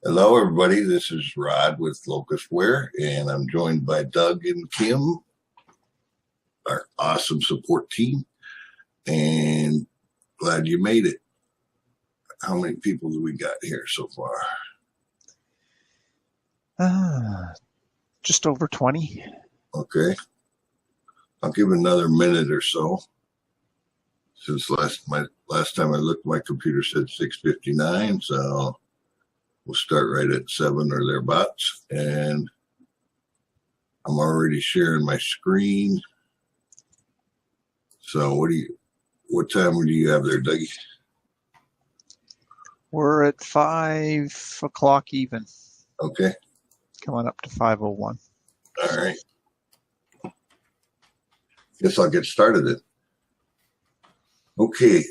Hello, everybody. This is Rod with Locustware, and I'm joined by Doug and Kim, our awesome support team, and glad you made it. How many people do we got here so far? Just over 20. Okay. I'll give another minute or so. Since last time I looked, my computer said 6:59, so we'll start right at 7 or thereabouts. And I'm already sharing my screen. So what time do you have there, Dougie? We're at 5 o'clock even. Okay. Coming up to 5:01. All right. Guess I'll get started then. Okay.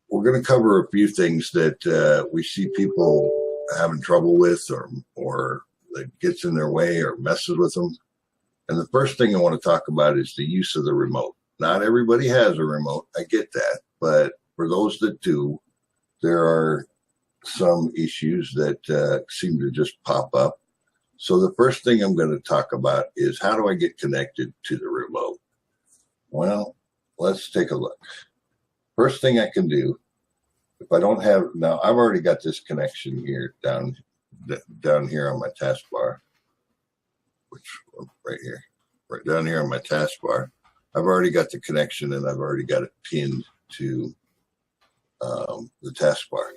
We're going to cover a few things that we see people having trouble with or that gets in their way or messes with them. And the first thing I want to talk about is the use of the remote. Not everybody has a remote. I get that. But for those that do, there are some issues that seem to just pop up. So the first thing I'm going to talk about is how do I get connected to the remote? Well, let's take a look. First thing I can do, if I don't have, now I've already got this connection here down here on my taskbar, right down here on my taskbar. I've already got the connection and I've already got it pinned to the taskbar.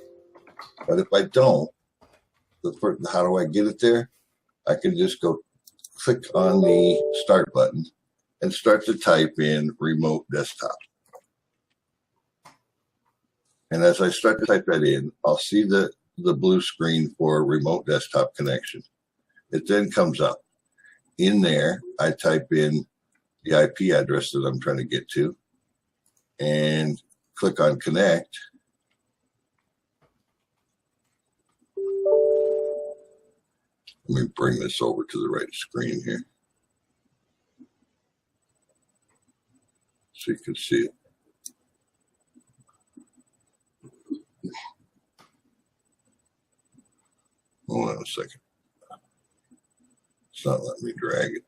But if I don't, how do I get it there? I can just go click on the start button and start to type in remote desktop. And as I start to type that in, I'll see the blue screen for remote desktop connection. It then comes up. In there, I type in the IP address that I'm trying to get to and click on connect. Let me bring this over to the right screen here so you can see it. Hold on a second. It's not letting me drag it.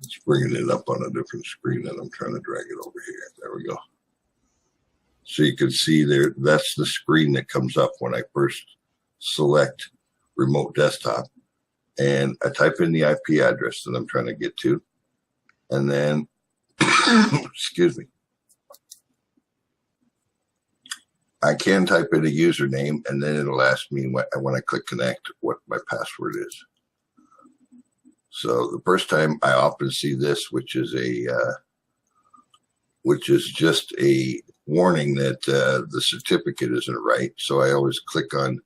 It's bringing it up on a different screen and I'm trying to drag it over here. There we go. So you can see there, that's the screen that comes up when I first select remote desktop. And I type in the IP address that I'm trying to get to. And then, excuse me, I can type in a username and then it'll ask me when I click connect what my password is. So the first time I often see this, which is just a warning that the certificate isn't right. So I always click on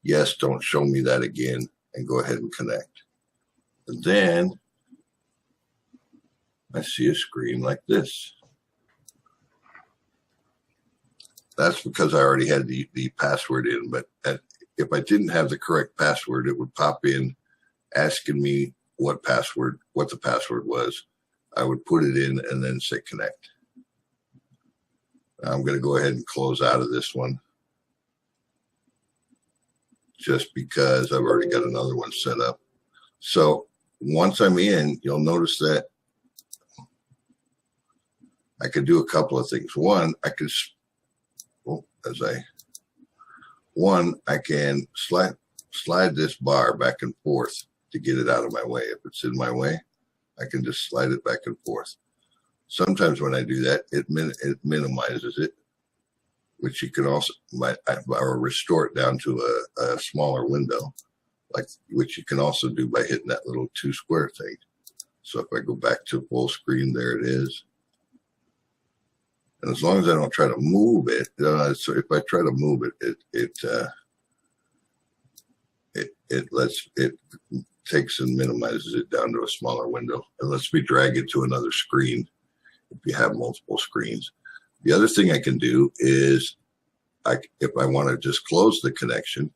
yes, don't show me that again, and go ahead and connect. And then I see a screen like this. That's because I already had the password in, but if I didn't have the correct password, it would pop in asking me what the password was. I would put it in and then say connect. I'm going to go ahead and close out of this one just because I've already got another one set up. So once I'm in, you'll notice that I could do a couple of things. One, I can slide this bar back and forth to get it out of my way. If it's in my way, I can just slide it back and forth. Sometimes when I do that, it minimizes it, which you can also, or restore it down to a smaller window, which you can also do by hitting that little 2 square thing. So if I go back to full screen, there it is. And as long as I don't try to move it, so if I try to move it, it takes and minimizes it down to a smaller window and lets me drag it to another screen if you have multiple screens. The other thing I can do is if I want to just close the connection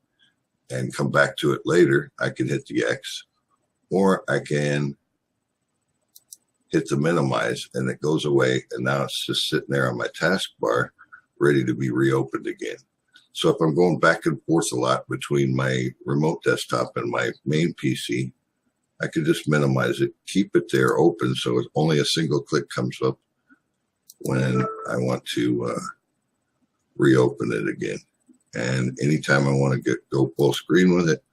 and come back to it later, I can hit the X, or I can hit the minimize, and it goes away. And now it's just sitting there on my taskbar, ready to be reopened again. So if I'm going back and forth a lot between my remote desktop and my main PC, I could just minimize it, keep it there open, so it's only a single click comes up when I want to reopen it again. And anytime I want to go full screen with it,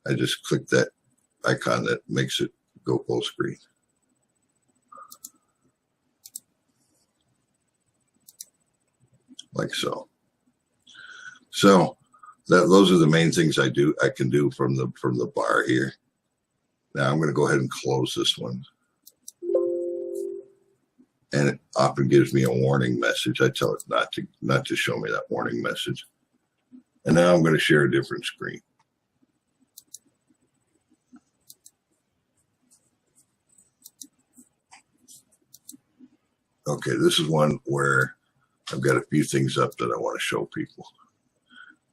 I just click that icon that makes it go full screen. Like so. So those are the main things I can do from the bar here. Now I'm going to go ahead and close this one. And it often gives me a warning message. I tell it not to show me that warning message. And now I'm going to share a different screen. Okay, this is one where I've got a few things up that I want to show people.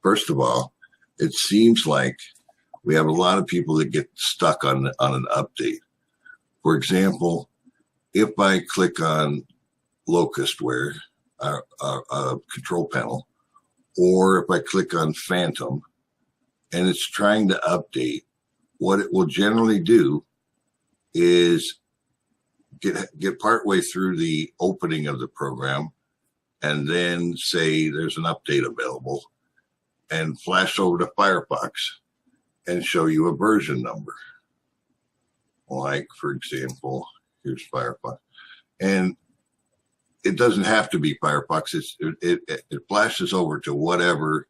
First of all, it seems like we have a lot of people that get stuck on an update. For example, if I click on Locustware, control panel, or if I click on Phantom and it's trying to update, what it will generally do is get partway through the opening of the program and then say there's an update available and flash over to Firefox and show you a version number. Like, for example, here's Firefox. And it doesn't have to be Firefox. It flashes over to whatever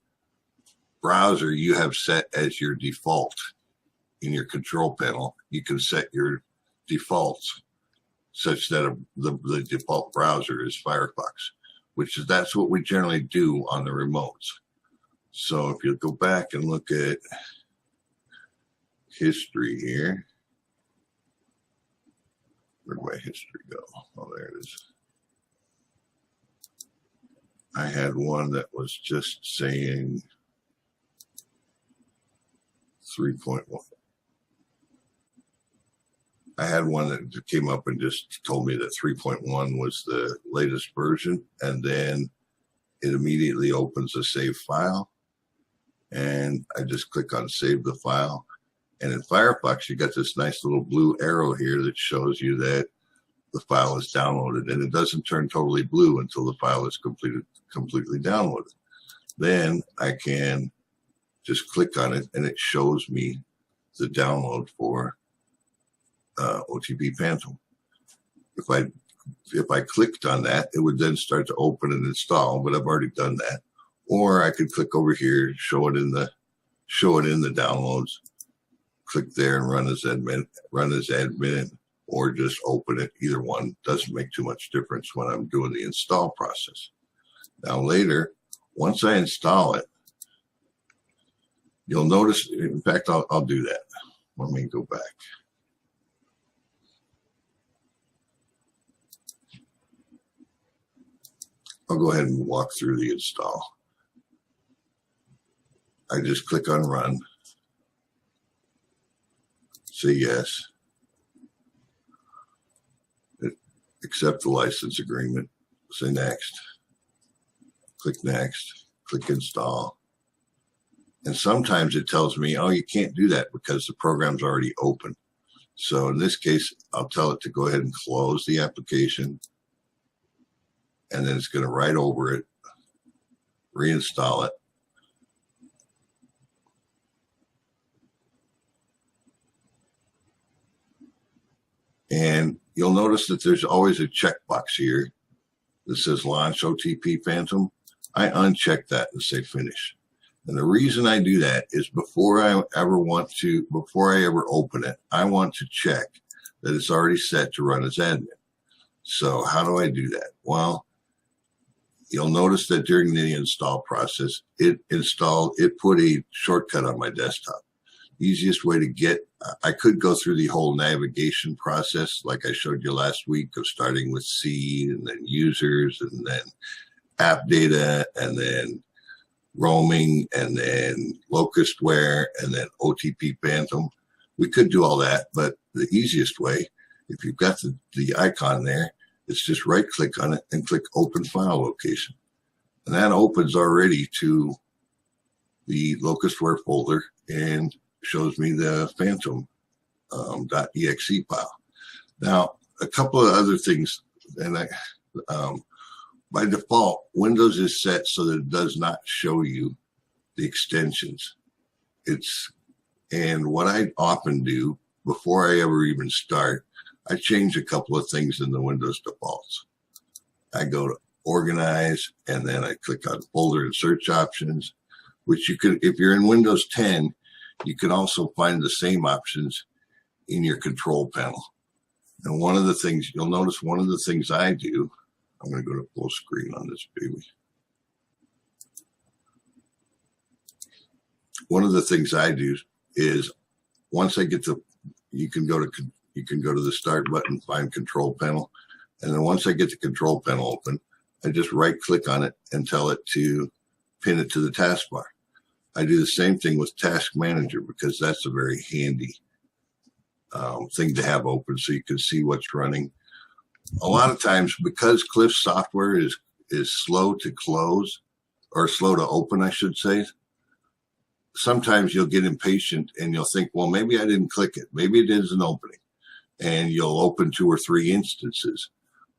browser you have set as your default in your control panel. You can set your defaults such that the default browser is Firefox, that's what we generally do on the remotes. So if you go back and look at history here, where'd my history go? Oh, there it is. I had one that was just saying 3.1. I had one that came up and just told me that 3.1 was the latest version, and then it immediately opens a save file, and I just click on save the file. And in Firefox, you got this nice little blue arrow here that shows you that the file is downloaded, and it doesn't turn totally blue until the file is completely downloaded. Then I can just click on it, and it shows me the download for OTP Phantom. If I clicked on that, it would then start to open and install, but I've already done that. Or I could click over here, show it in the downloads, click there and run as admin, or just open it. Either one doesn't make too much difference when I'm doing the install process. Now later, once I install it, you'll notice, in fact, I'll do that. Let me go back. I'll go ahead and walk through the install. I just click on run, say yes, accept the license agreement, say next, click install. And sometimes it tells me, oh, you can't do that because the program's already open. So in this case, I'll tell it to go ahead and close the application, and then it's going to write over it, reinstall it. And you'll notice that there's always a checkbox here that says launch OTP Phantom. I uncheck that and say finish. And the reason I do that is before I ever open it, I want to check that it's already set to run as admin. So how do I do that? Well, you'll notice that during the install process, it put a shortcut on my desktop. Easiest way to get, I could go through the whole navigation process like I showed you last week of starting with C and then users and then app data and then roaming and then Locustware and then OTP Phantom. We could do all that, but the easiest way If you've got the icon there, it's just right click on it and click open file location. And that opens already to the locustware folder and shows me the phantom .exe file. Now, a couple of other things, and by default, Windows is set so that it does not show you the extensions. And what I often do before I ever even start, I change a couple of things in the Windows defaults. I go to organize, and then I click on folder and search options, which you could, if you're in Windows 10, you can also find the same options in your control panel. And one of the things, you'll notice one of the things I do, I'm going to go to full screen on this baby. One of the things I do is once I get you can go to the start button, find control panel. And then once I get the control panel open, I just right click on it and tell it to pin it to the taskbar. I do the same thing with Task Manager because that's a very handy thing to have open so you can see what's running. A lot of times, because Cliff software is slow to close, or slow to open, I should say, sometimes you'll get impatient and you'll think, well, maybe I didn't click it. Maybe it isn't opening. And you'll open 2 or 3 instances.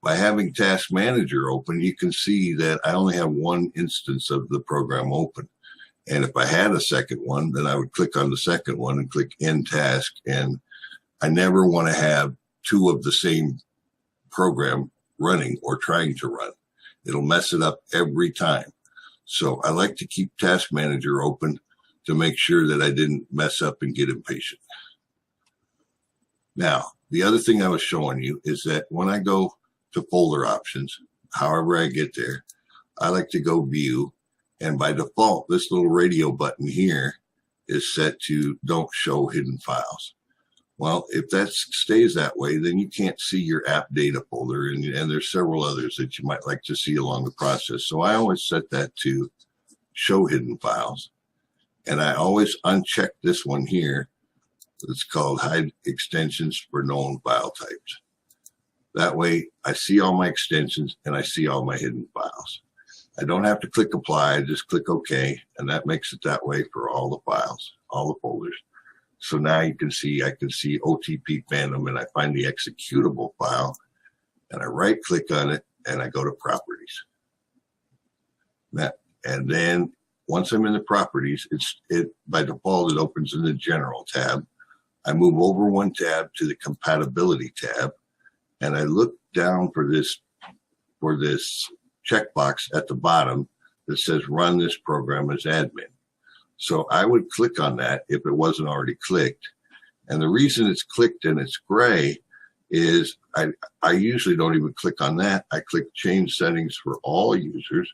By having Task Manager open, you can see that I only have 1 instance of the program open. And if I had a second one, then I would click on the second one and click End Task. And I never want to have 2 of the same program running or trying to run. It'll mess it up every time. So I like to keep Task Manager open to make sure that I didn't mess up and get impatient. Now, the other thing I was showing you is that when I go to folder options, however I get there, I like to go view. And by default, this little radio button here is set to don't show hidden files. Well, if that stays that way, then you can't see your app data folder. And there's several others that you might like to see along the process. So I always set that to show hidden files. And I always uncheck this one here. It's called hide extensions for known file types. That way I see all my extensions and I see all my hidden files. I don't have to click apply, I just click OK, and that makes it that way for all the files, all the folders. So now I can see OTP Phantom, and I find the executable file, and I right click on it and I go to properties. And then once I'm in the properties, by default it opens in the general tab. I move over 1 tab to the compatibility tab, and I look down for this checkbox at the bottom that says run this program as admin. So I would click on that if it wasn't already clicked. And the reason it's clicked and it's gray is I usually don't even click on that. I click change settings for all users.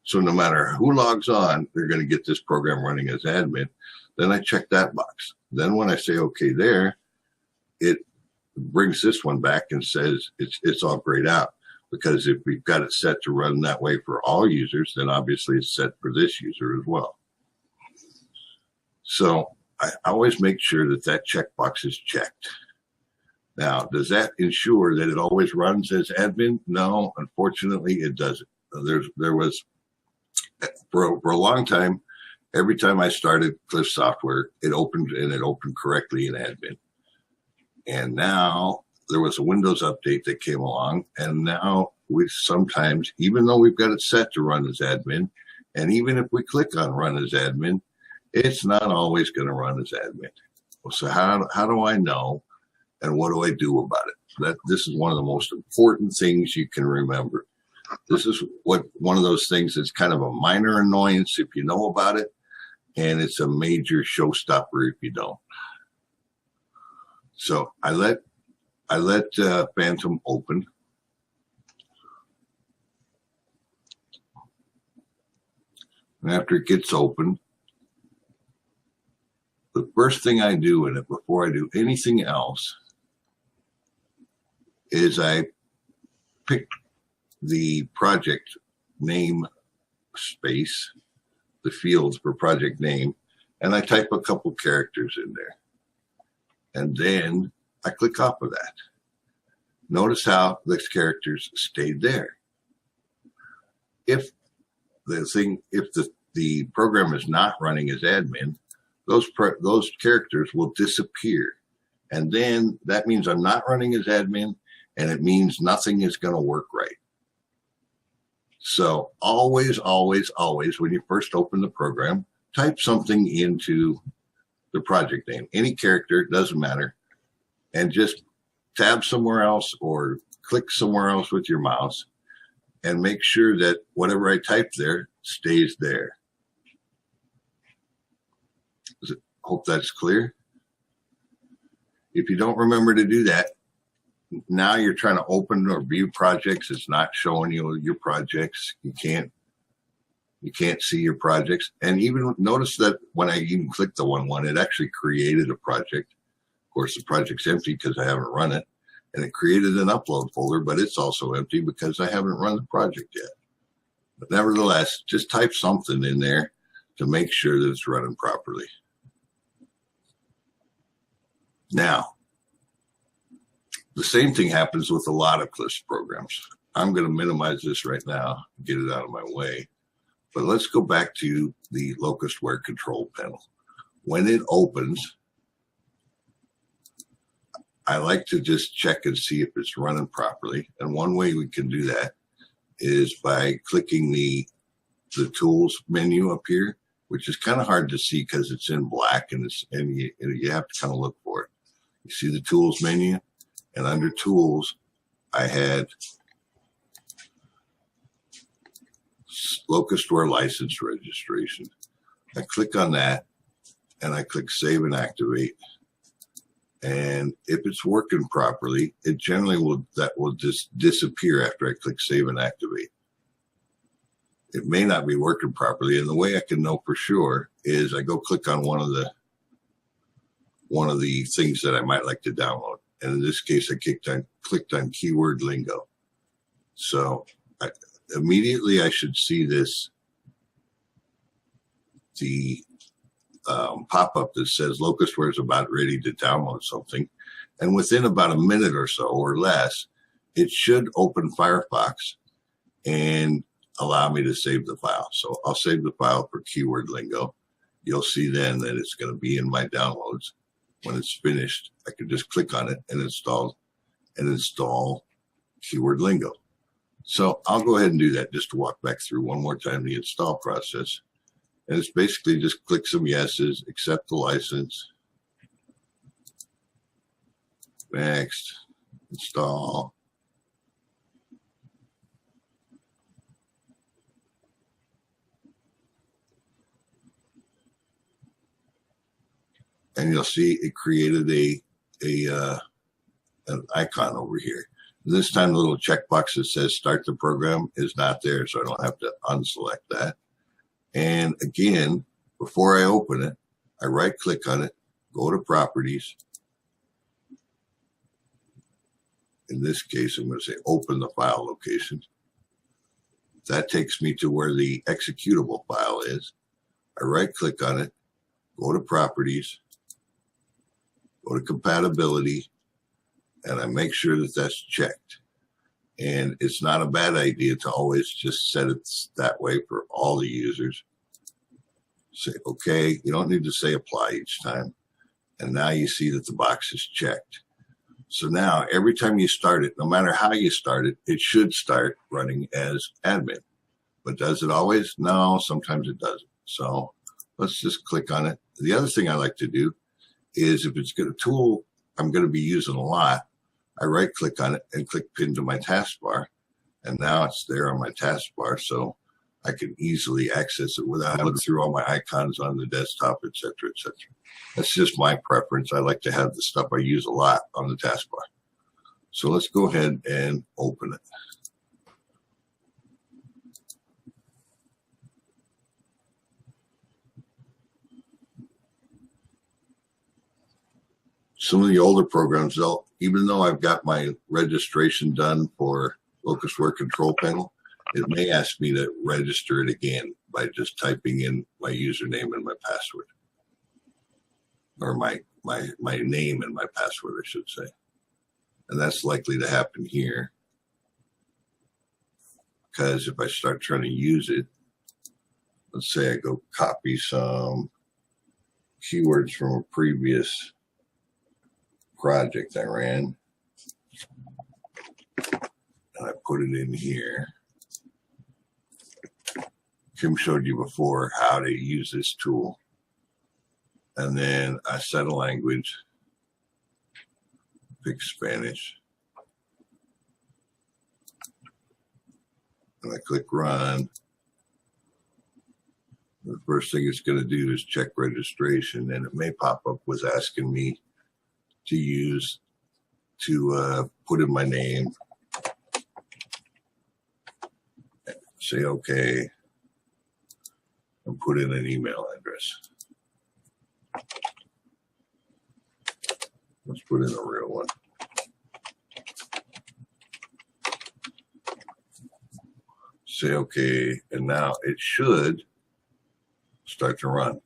So no matter who logs on, they're going to get this program running as admin. Then I check that box. Then when I say okay there, it brings this one back and says it's all grayed out. Because if we've got it set to run that way for all users, then obviously it's set for this user as well. So I always make sure that checkbox is checked. Now, does that ensure that it always runs as admin? No, unfortunately, it doesn't. There was, for a long time, every time I started Cliff software, it opened correctly in admin. And now there was a Windows update that came along, and now we sometimes, even though we've got it set to run as admin, and even if we click on run as admin, it's not always going to run as admin. So how do I know, and what do I do about it? This is one of the most important things you can remember. This is one of those things that's kind of a minor annoyance if you know about it, and it's a major showstopper if you don't. So I let Phantom open. And after it gets open, the first thing I do in it before I do anything else is I pick the project name space, the fields for project name, and I type a couple characters in there. And then I click off of that. Notice how the characters stayed there. If the program is not running as admin, those characters will disappear. And then that means I'm not running as admin, and it means nothing is going to work right. So always, always, always, when you first open the program, type something into the project name. Any character, doesn't matter. And just tab somewhere else or click somewhere else with your mouse and make sure that whatever I type there stays there. Hope that's clear. If you don't remember to do that, now you're trying to open or view projects. It's not showing you your projects. You can't see your projects. And even notice that when I even clicked the 1-1, it actually created a project. Of course, the project's empty because I haven't run it. And it created an upload folder, but it's also empty because I haven't run the project yet. But nevertheless, just type something in there to make sure that it's running properly. Now, the same thing happens with a lot of Eclipse programs. I'm going to minimize this right now, get it out of my way. But let's go back to the LocustWare control panel. When it opens, I like to just check and see if it's running properly. And one way we can do that is by clicking the tools menu up here, which is kind of hard to see because it's in black and you have to kind of look for it. You see the tools menu, and under tools, I had LocustWare license registration. I click on that and I click save and activate. And if it's working properly, it generally will just disappear after I click save and activate. It may not be working properly, and the way I can know for sure is I go click on one of the things that I might like to download. And in this case, I clicked on keyword lingo. So immediately I should see the pop-up that says LocustWare is about ready to download something. And within about a minute or so or less, it should open Firefox and allow me to save the file. So I'll save the file for keyword lingo. You'll see then that it's going to be in my downloads. When it's finished, I can just click on it and install keyword lingo. So I'll go ahead and do that just to walk back through one more time the install process. And it's basically just click some yeses, accept the license, next, install. And you'll see it created an icon over here. This time the little checkbox that says start the program is not there, so I don't have to unselect that. And again, before I open it, I right click on it, go to properties. In this case, I'm going to say open the file location. That takes me to where the executable file is. I right click on it, go to properties, go to compatibility, and I make sure that that's checked. And it's not a bad idea to always just set it that way for all the users. Say, okay, you don't need to say apply each time. And now you see that the box is checked. So now every time you start it, no matter how you start it, it should start running as admin. But does it always? No, sometimes it doesn't. So let's just click on it. The other thing I like to do is if it's got a tool I'm going to be using a lot, I right click on it and click pin to my taskbar. And now it's there on my taskbar. So I can easily access it without having to look through all my icons on the desktop, et cetera, et cetera. That's just my preference. I like to have the stuff I use a lot on the taskbar. So let's go ahead and open it. Some of the older programs, even though I've got my registration done for LocustWare Control Panel, it may ask me to register it again by just typing in my username and my password. or my name and my password, I should say. And that's likely to happen here. Because if I start trying to use it, let's say I go copy some keywords from a previous project I ran, and I put it in here. Kim showed you before how to use this tool. And then I set a language, pick Spanish, and I click run. The first thing it's going to do is check registration, and it may pop up with asking me to put in my name, say okay, and put in an email address. Let's put in a real one. Say okay, and now it should start to run.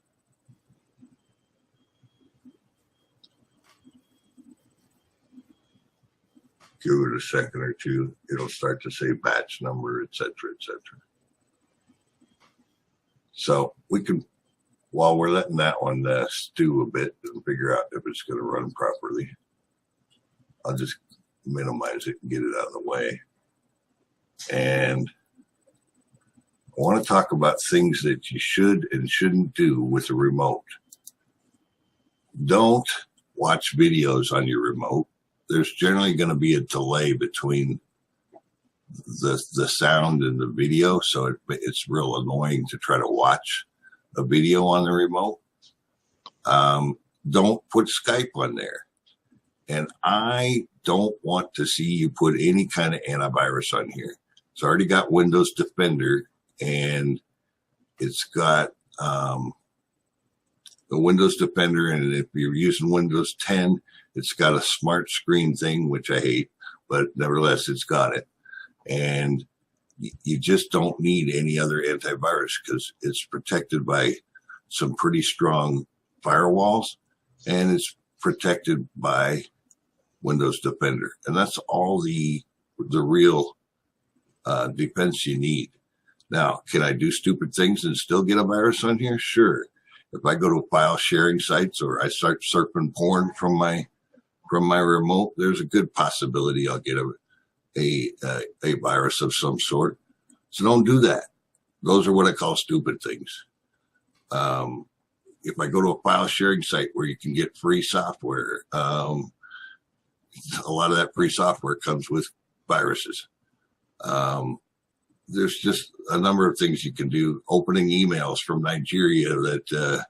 Give it a second or two, it'll start to say batch number, etc., etc. So we can, while we're letting that one stew a bit and figure out if it's going to run properly, I'll just minimize it and get it out of the way. And I want to talk about things that you should and shouldn't do with a remote. Don't watch videos on your remote. There's generally going to be a delay between the sound and the video, so it's real annoying to try to watch a video on the remote. Don't put Skype on there. And I don't want to see you put any kind of antivirus on here. It's already got Windows Defender, and it's got the Windows Defender, and if you're using Windows 10, it's got a smart screen thing, which I hate, but nevertheless, it's got it. And you just don't need any other antivirus because it's protected by some pretty strong firewalls, and it's protected by Windows Defender. And that's all the real defense you need. Now, can I do stupid things and still get a virus on here? Sure. If I go to file sharing sites or I start surfing porn from my remote, there's a good possibility I'll get a virus of some sort. So don't do that. Those are what I call stupid things. If I go to a file sharing site where you can get free software, a lot of that free software comes with viruses. There's just a number of things you can do. Opening emails from Nigeria that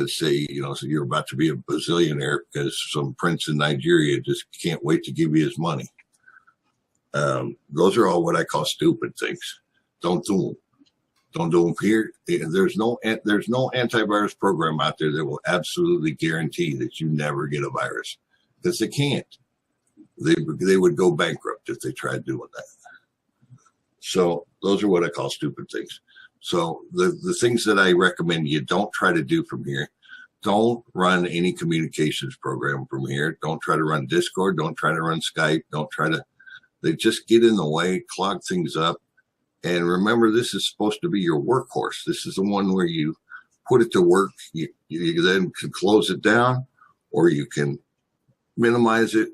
say, so you're about to be a bazillionaire because some prince in Nigeria just can't wait to give you his money. Those are all what I call stupid things. Don't do them. Don't do them here. There's no antivirus program out there that will absolutely guarantee that you never get a virus, because they can't. They would go bankrupt if they tried doing that. So those are what I call stupid things. So the things that I recommend you don't try to do from here. Don't run any communications program from here. Don't try to run Discord. Don't try to run Skype. They just get in the way, clog things up. And remember, this is supposed to be your workhorse. This is the one where you put it to work. You then can close it down, or you can minimize it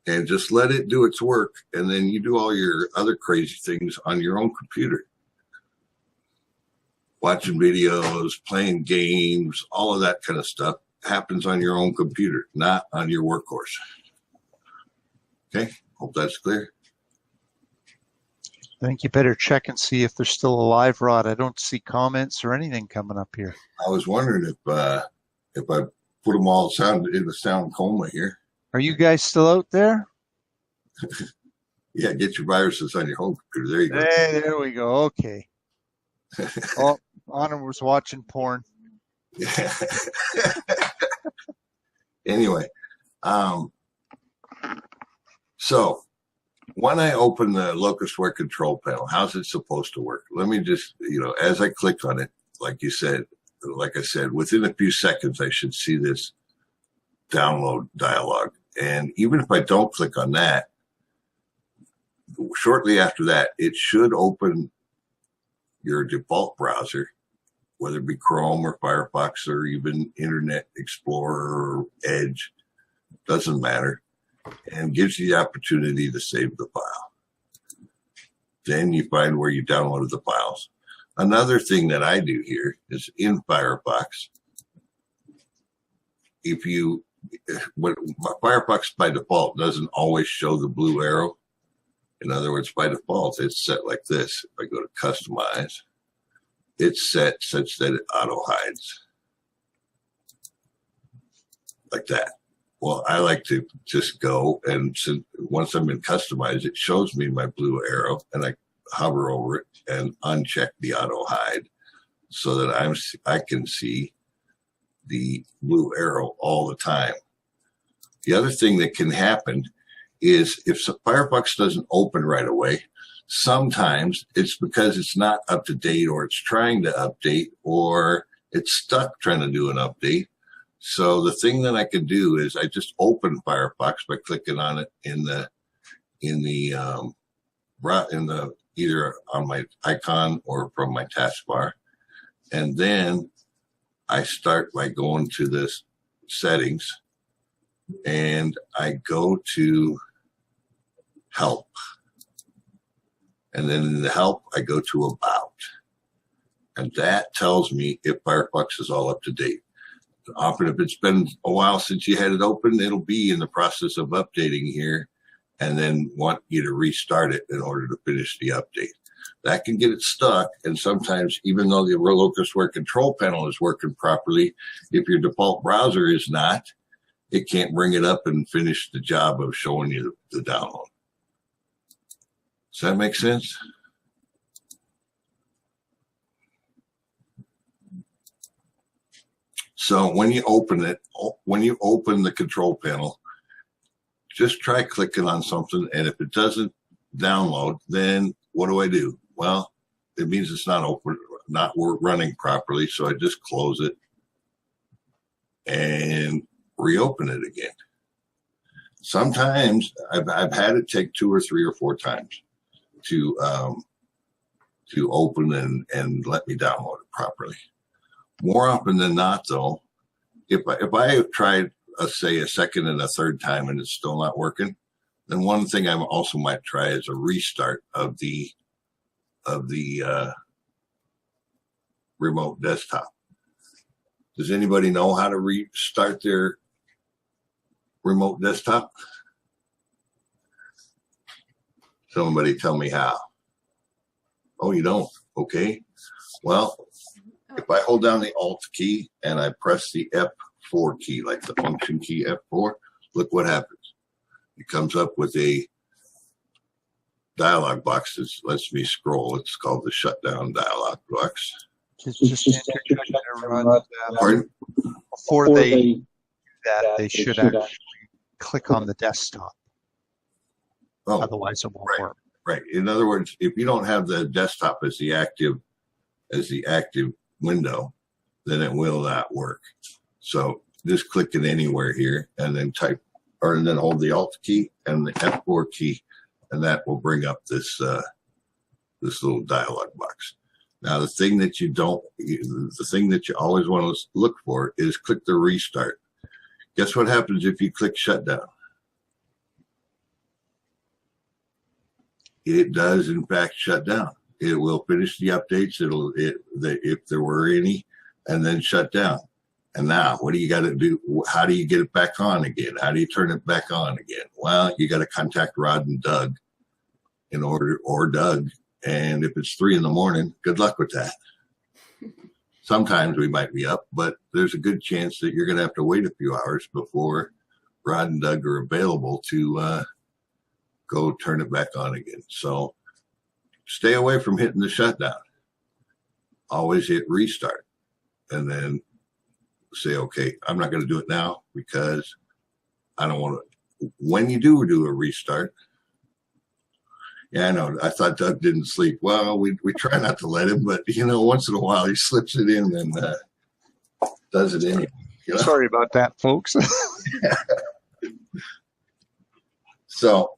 and just let it do its work. And then you do all your other crazy things on your own computer. Watching videos, playing games, all of that kind of stuff happens on your own computer, not on your workhorse. Okay, hope that's clear. I think you better check and see if they're still alive, Rod. I don't see comments or anything coming up here. I was wondering if I put them all in the sound coma here. Are you guys still out there? Yeah, get your viruses on your home computer. There you go. Hey, there we go. Okay. Oh, Honor was watching porn. Yeah. Anyway, so when I open the Locustware control panel, how's it supposed to work? Let me just, as I click on it, like I said, within a few seconds, I should see this download dialog. And even if I don't click on that, shortly after that, it should open your default browser, whether it be Chrome or Firefox or even Internet Explorer or Edge, doesn't matter, and gives you the opportunity to save the file. Then you find where you downloaded the files. Another thing that I do here is in Firefox, Firefox by default doesn't always show the blue arrow. In other words, by default, it's set like this. If I go to customize, it's set such that it auto hides like that. Well, I like to just go and once I'm in customize, it shows me my blue arrow and I hover over it and uncheck the auto hide so that I can see the blue arrow all the time. The other thing that can happen is if Firefox doesn't open right away, sometimes it's because it's not up to date or it's trying to update or it's stuck trying to do an update. So the thing that I can do is I just open Firefox by clicking on it in the either on my icon or from my taskbar. And then I start by going to this settings and I go to help. And then in the help, I go to about. And that tells me if Firefox is all up to date. Often if it's been a while since you had it open, it'll be in the process of updating here and then want you to restart it in order to finish the update. That can get it stuck. And sometimes even though the LocusWare control panel is working properly, if your default browser is not, it can't bring it up and finish the job of showing you the download. Does that make sense? So when you open the control panel, just try clicking on something. And if it doesn't download, then what do? Well, it means it's not open, not running properly. So I just close it and reopen it again. Sometimes I've had it take 2 or 3 or 4 times to open and let me download it properly. More often than not, though, if I tried, say, a second and a third time and it's still not working, then one thing I also might try is a restart of the remote desktop. Does anybody know how to restart their remote desktop? Somebody tell me how. Oh, you don't? Okay. Well, if I hold down the Alt key and I press the F4 key, like the function key F4, look what happens. It comes up with a dialog box that lets me scroll. It's called the shutdown dialog box. Just before they do that, they should actually click on the desktop. Oh, otherwise it won't work. Right. In other words, if you don't have the desktop as the active window, then it will not work. So just click it anywhere here and then and then hold the Alt key and the F4 key, and that will bring up this little dialog box. Now, the thing that you always want to look for is click the restart. Guess what happens if you click shutdown? It does, in fact, shut down. It will finish the updates. If there were any, and then shut down. And now, what do you got to do? How do you get it back on again? How do you turn it back on again? Well, you got to contact Rod and Doug or Doug. And if it's 3 a.m, good luck with that. Sometimes we might be up, but there's a good chance that you're going to have to wait a few hours before Rod and Doug are available to go turn it back on again. So stay away from hitting the shutdown. Always hit restart and then say, okay, I'm not going to do it now because I don't want to. When you do a restart, yeah, I know. I thought Doug didn't sleep. Well, we try not to let him, but once in a while he slips it in and does it anyway. You know? Sorry about that, folks. So,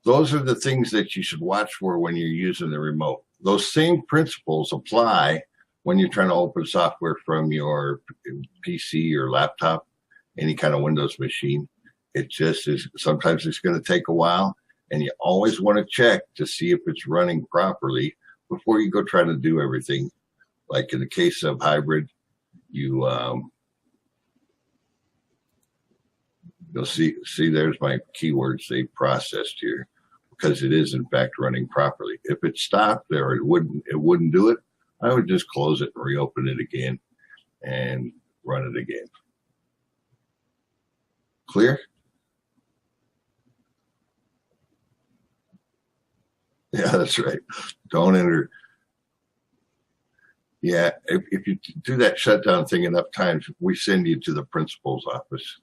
those are the things that you should watch for when you're using the remote. Those same principles apply when you're trying to open software from your PC or laptop, any kind of Windows machine. It just is, sometimes it's going to take a while, and you always want to check to see if it's running properly before you go try to do everything. Like in the case of hybrid, you'll see there's my keywords they processed here, because it is in fact running properly. If it stopped there, it wouldn't do it. I would just close it and reopen it again and run it again. Clear? Yeah, that's right. Don't enter. Yeah, if you do that shutdown thing enough times, we send you to the principal's office.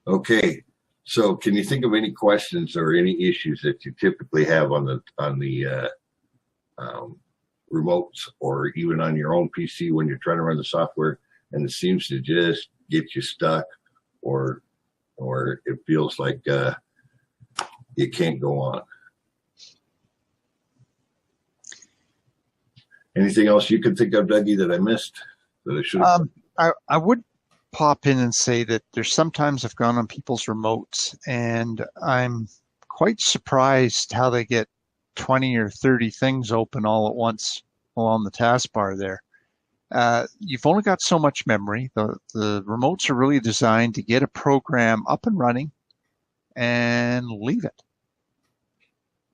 Okay, so can you think of any questions or any issues that you typically have on the remotes, or even on your own PC when you're trying to run the software and it seems to just get you stuck, or it feels like you can't go on? Anything else you can think of, Dougie, that I missed that I should have? I would pop in and say that there's sometimes I've gone on people's remotes and I'm quite surprised how they get 20 or 30 things open all at once along the taskbar there. You've only got so much memory. The remotes are really designed to get a program up and running and leave it.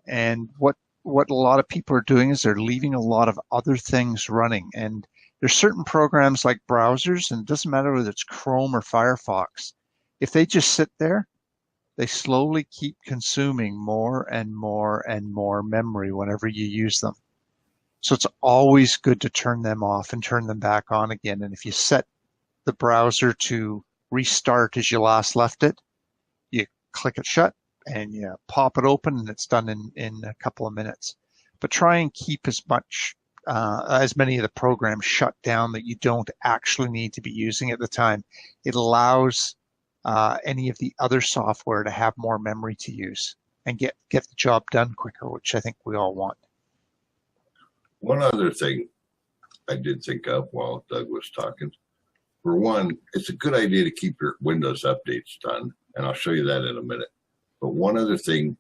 And what a lot of people are doing is they're leaving a lot of other things running. And there's certain programs like browsers, and it doesn't matter whether it's Chrome or Firefox. If they just sit there, they slowly keep consuming more and more and more memory whenever you use them. So it's always good to turn them off and turn them back on again. And if you set the browser to restart as you last left it, you click it shut and you pop it open, and it's done in a couple of minutes. But try and keep as many of the programs shut down that you don't actually need to be using at the time. It allows any of the other software to have more memory to use and get the job done quicker, which I think we all want. One other thing I did think of while Doug was talking. For one, it's a good idea to keep your Windows updates done, and I'll show you that in a minute. But one other thing,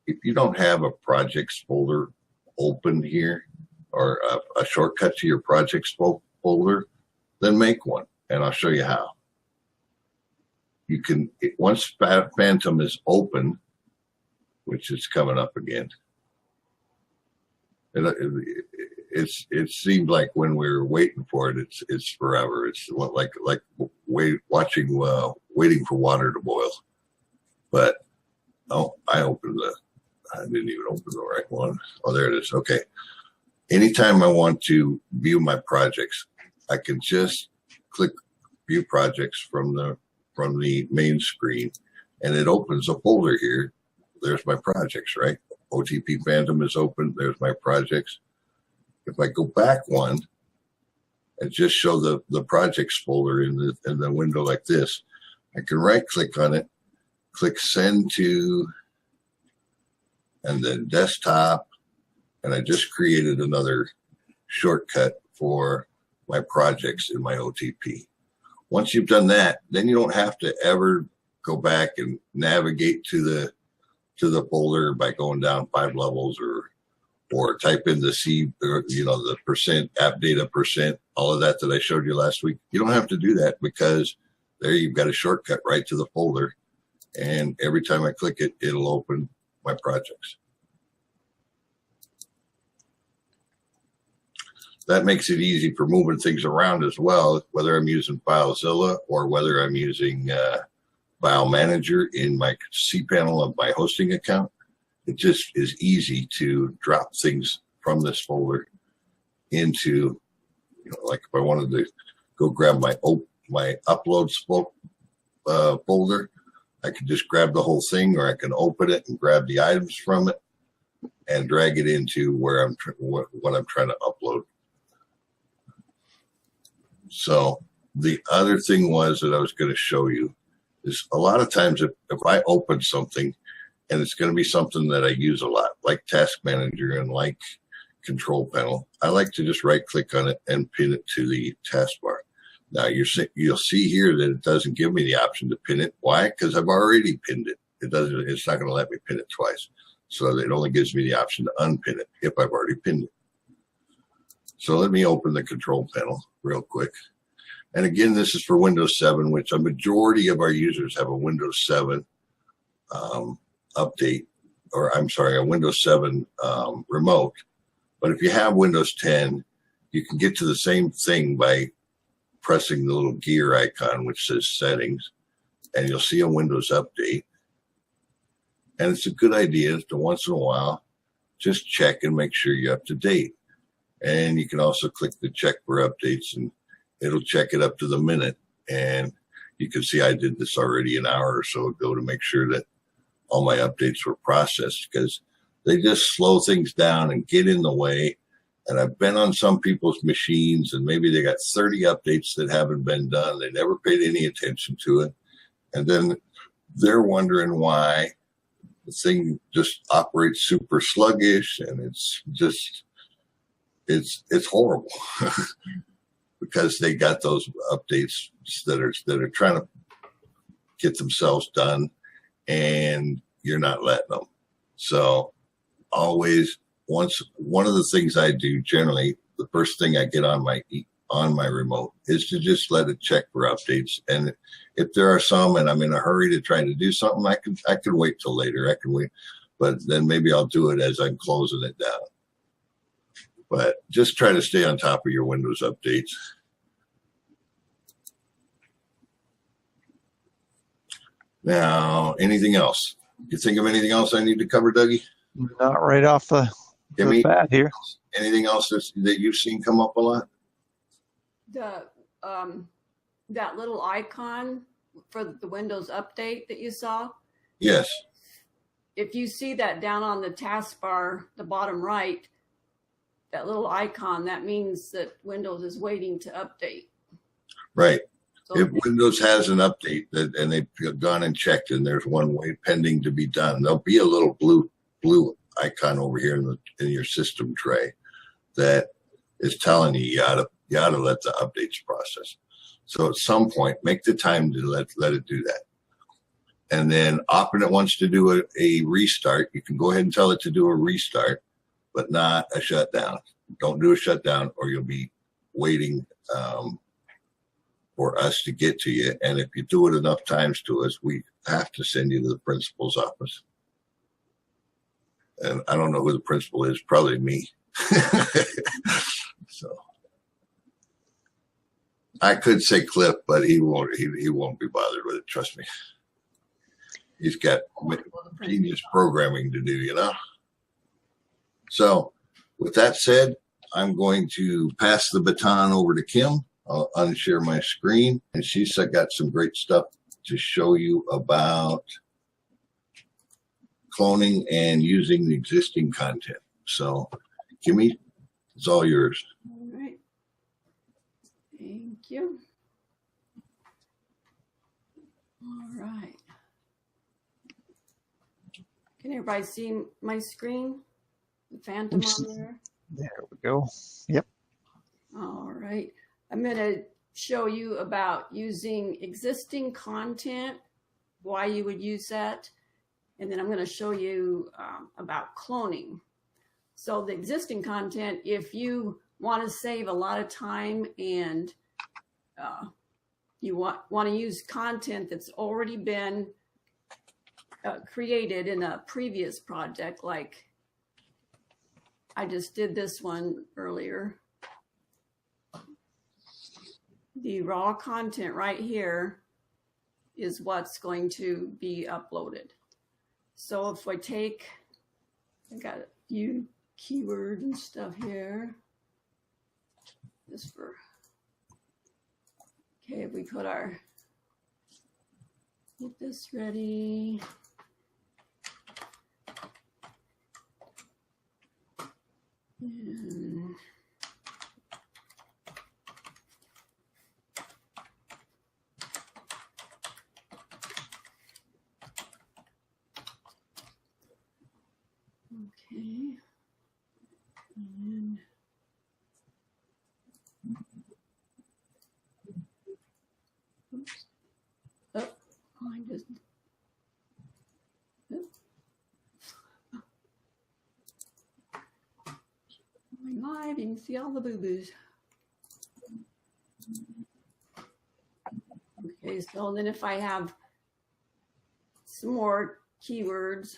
if you don't have a projects folder open here, or a shortcut to your projects folder, then make one, and I'll show you how. You can, once Phantom is open, which is coming up again, it seemed like when we were waiting for it, it's forever. It's like waiting for water to boil. But I didn't even open the right one. Oh, there it is. Okay. Anytime I want to view my projects, I can just click View Projects from the main screen, and it opens a folder here. There's my projects, right? OTP Phantom is open. There's my projects. If I go back one and just show the projects folder in the window like this, I can right click on it, click Send to, and then Desktop, and I just created another shortcut for my projects in my OTP. Once you've done that, then you don't have to ever go back and navigate to the folder by going down 5 levels, or type in the C, or, the percent, app data percent, all of that I showed you last week. You don't have to do that, because there you've got a shortcut right to the folder, and every time I click it, it'll open my projects. That makes it easy for moving things around as well, whether I'm using FileZilla or whether I'm using File Manager in my cPanel of my hosting account. It just is easy to drop things from this folder into, like if I wanted to go grab my uploads folder, I can just grab the whole thing, or I can open it and grab the items from it and drag it into where what I'm trying to upload. So the other thing was that I was going to show you is a lot of times if I open something and it's going to be something that I use a lot, like Task Manager and like Control Panel, I like to just right click on it and pin it to the taskbar. Now you'll see here that it doesn't give me the option to pin it. Why? Because I've already pinned it. It's not going to let me pin it twice. So it only gives me the option to unpin it if I've already pinned it. So let me open the Control Panel real quick. And again, this is for Windows 7, which a majority of our users have a Windows 7 update, or I'm sorry, a Windows 7 remote. But if you have Windows 10, you can get to the same thing by pressing the little gear icon, which says Settings, and you'll see a Windows Update. And it's a good idea to once in a while just check and make sure you're up to date. And you can also click the check for updates, and it'll check it up to the minute. And you can see I did this already an hour or so ago to make sure that all my updates were processed, because they just slow things down and get in the way. And I've been on some people's machines, and maybe they got 30 updates that haven't been done. They never paid any attention to it. And then they're wondering why the thing just operates super sluggish, and it's horrible because they got those updates that are trying to get themselves done, and you're not letting them. So always, one of the things I do generally, the first thing I get on my remote is to just let it check for updates. And if there are some and I'm in a hurry to try to do something, I can wait till later. I can wait, but then maybe I'll do it as I'm closing it down. But just try to stay on top of your Windows updates. Now, anything else? You think of anything else I need to cover, Dougie? Not right off the bat here. Anything else that you've seen come up a lot? That little icon for the Windows update that you saw. Yes. If you see that down on the taskbar, the bottom right, that little icon, that means that Windows is waiting to update. Right. So if Windows has an update and they've gone and checked and there's one pending to be done, there'll be a little blue icon over here in your system tray that is telling you you ought to let the updates process. So at some point, make the time to let it do that. And then often it wants to do a restart. You can go ahead and tell it to do a restart, but not a shutdown. Don't do a shutdown, or you'll be waiting for us to get to you. And if you do it enough times to us, we have to send you to the principal's office. And I don't know who the principal is, probably me. So I could say Cliff, but he won't be bothered with it. Trust me. He's got genius programming to do, you know? So with that said, I'm going to pass the baton over to Kim. I'll unshare my screen, and she's got some great stuff to show you about cloning and using the existing content. So, Kimmy, it's all yours. All right. Thank you. All right. Can everybody see my screen? The phantom on there? There we go. Yep. All right. I'm going to show you about using existing content, why you would use that. And then I'm going to show you about cloning. So the existing content, if you want to save a lot of time and you want to use content that's already been created in a previous project, like I just did this one earlier. The raw content right here is what's going to be uploaded. So if I got a few keywords and stuff here. Okay, if we put our Get this ready. And okay. And oops. Oh, I just live, you can see all the boo-boos. Okay, so then if I have some more keywords,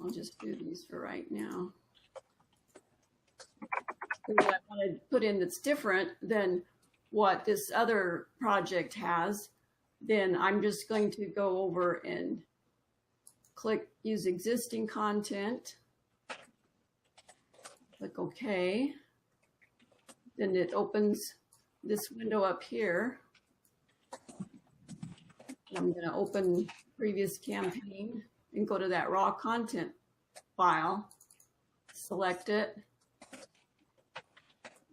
I'll just do these for right now. What I want to put in that's different than what this other project has, then I'm just going to go over and click use existing content. Click OK. Then it opens this window up here. I'm going to open previous campaign and go to that raw content file, select it.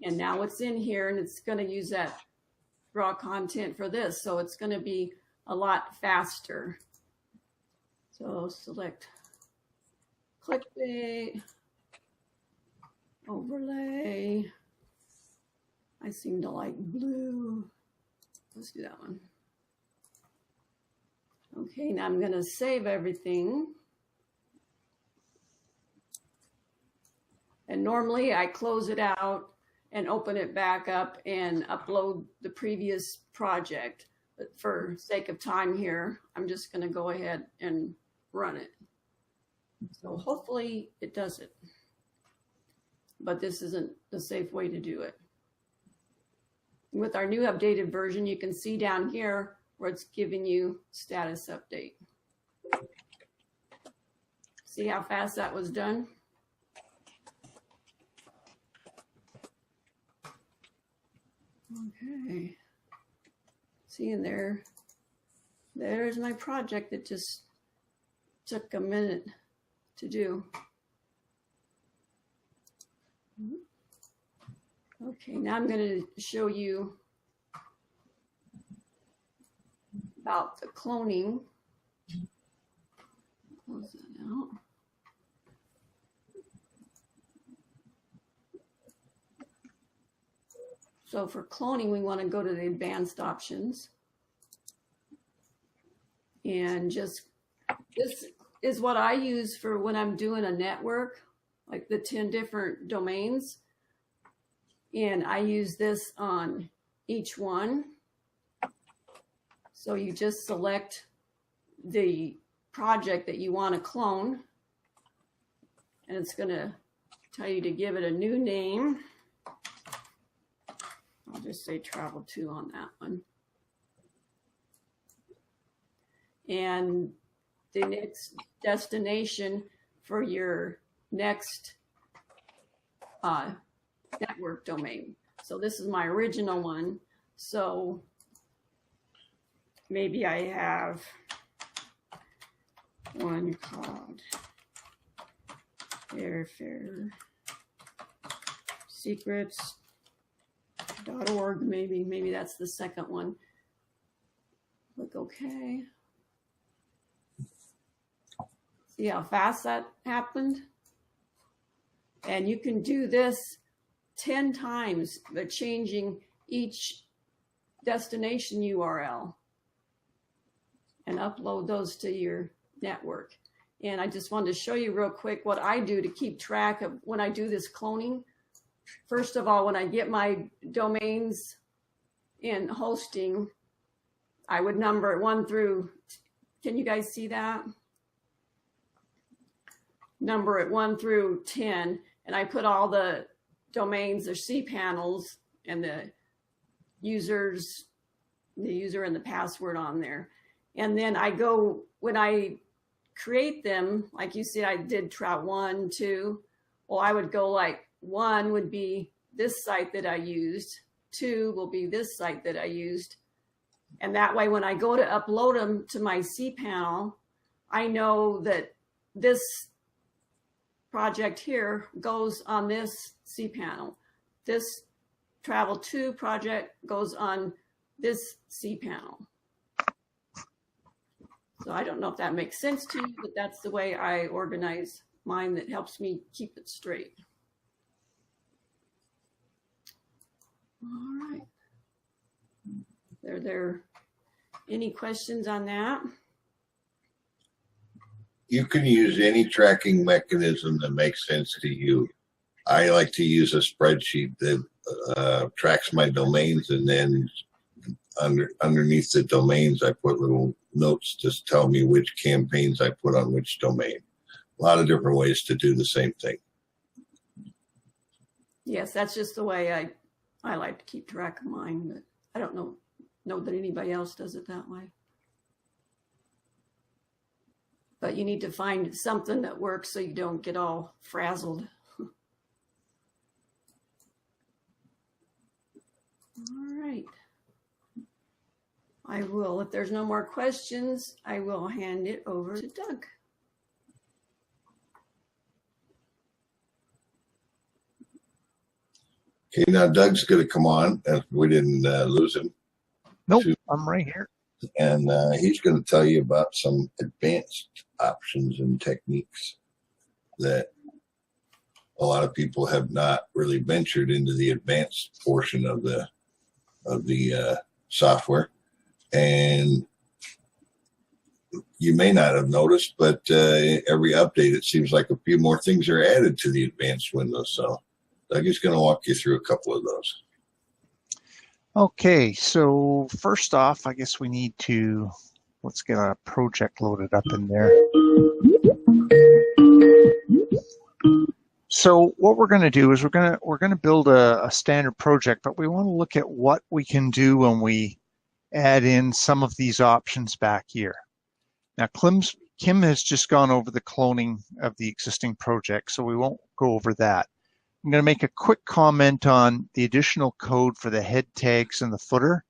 And now it's in here and it's going to use that raw content for this. So it's going to be a lot faster. So select clickbait, overlay. I seem to like blue. Let's do that one. Okay, now I'm going to save everything. And normally I close it out and open it back up and upload the previous project. But for sake of time here, I'm just going to go ahead and run it. So hopefully it does it. But this isn't the safe way to do it. With our new updated version, you can see down here where it's giving you status update. See how fast that was done? Okay. See in there, there's my project that just took a minute to do. Okay, now I'm going to show you about the cloning. Close that out. So for cloning, we want to go to the advanced options. And just, this is what I use for when I'm doing a network, like the 10 different domains. And I use this on each one. So you just select the project that you want to clone. And it's going to tell you to give it a new name. I'll just say travel to on that one. And the next destination for your next network domain. So this is my original one. So maybe I have one called airfare secrets.org. Maybe that's the second one. Click OK. See how fast that happened? And you can do this 10 times, but changing each destination URL and upload those to your network. And I just wanted to show you real quick what I do to keep track of when I do this cloning. First of all, when I get my domains in hosting, I would number it 1 through, can you guys see that? Number it 1 through 10, and I put all the domains or cPanels and the users, the user and the password on there. And then I go, when I create them, like you see, I did try 1, 2. Well, I would go like 1 would be this site that I used, 2 will be this site that I used. And that way, when I go to upload them to my cPanel, I know that this project here goes on this cPanel. This Travel 2 project goes on this cPanel. So I don't know if that makes sense to you, but that's the way I organize mine that helps me keep it straight. All right. Are there any questions on that? You can use any tracking mechanism that makes sense to you. I like to use a spreadsheet that tracks my domains, and then underneath the domains, I put little notes to tell me which campaigns I put on which domain. A lot of different ways to do the same thing. Yes, that's just the way I like to keep track of mine, but I don't know that anybody else does it that way. But you need to find something that works so you don't get all frazzled. All right. I will, if there's no more questions, I will hand it over to Doug. Okay, now Doug's going to come on. We didn't lose him. Nope, I'm right here. And he's going to tell you about some advanced options and techniques that a lot of people have not really ventured into the advanced portion of the software. And you may not have noticed, but every update, it seems like a few more things are added to the advanced window. So Doug is going to walk you through a couple of those. Okay, so first off, I guess we need to, let's get a project loaded up in there. So what we're going to do is we're going to build a standard project, but we want to look at what we can do when we add in some of these options back here. Now, Kim has just gone over the cloning of the existing project, so we won't go over that. I'm going to make a quick comment on the additional code for the head tags and the footer.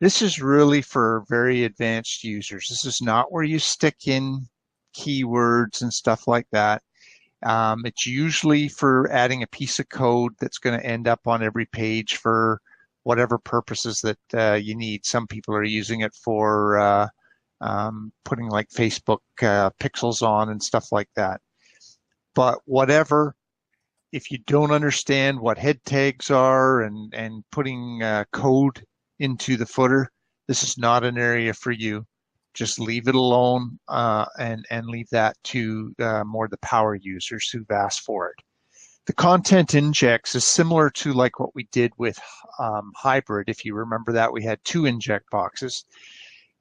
This is really for very advanced users. This is not where you stick in keywords and stuff like that. It's usually for adding a piece of code that's going to end up on every page for whatever purposes that you need. Some people are using it for putting like Facebook pixels on and stuff like that. But whatever, if you don't understand what head tags are and putting code into the footer, this is not an area for you. Just leave it alone and leave that to more the power users who've asked for it. The content injects is similar to like what we did with hybrid. If you remember that, we had 2 inject boxes.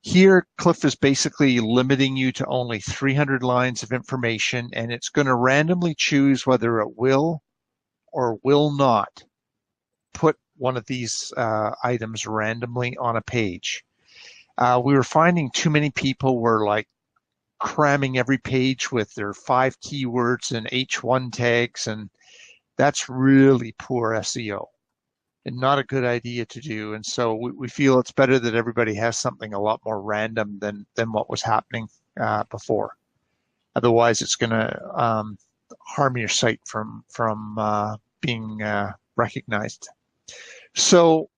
Here, Cliff is basically limiting you to only 300 lines of information, and it's going to randomly choose whether it will or will not put one of these items randomly on a page. We were finding too many people were like cramming every page with their 5 keywords and H1 tags, and that's really poor SEO and not a good idea to do. And so we feel it's better that everybody has something a lot more random than what was happening before. Otherwise, it's going to harm your site from being recognized. So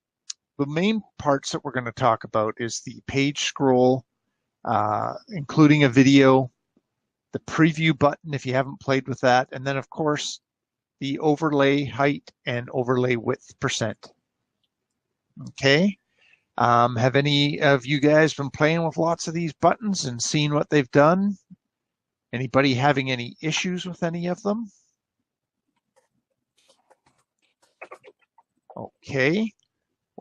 the main parts that we're going to talk about is the page scroll, including a video, the preview button if you haven't played with that, and then of course the overlay height and overlay width %. Okay. Have any of you guys been playing with lots of these buttons and seen what they've done? Anybody having any issues with any of them? Okay.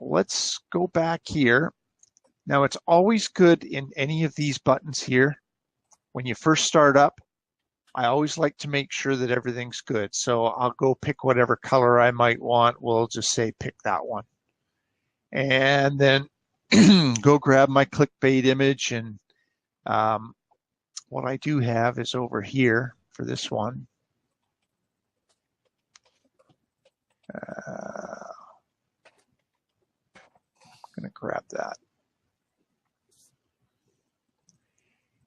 Let's go back here. Now, it's always good in any of these buttons here. When you first start up, I always like to make sure that everything's good. So I'll go pick whatever color I might want. We'll just say pick that one. And then go grab my clickbait image. And what I do have is over here for this one. going to grab that.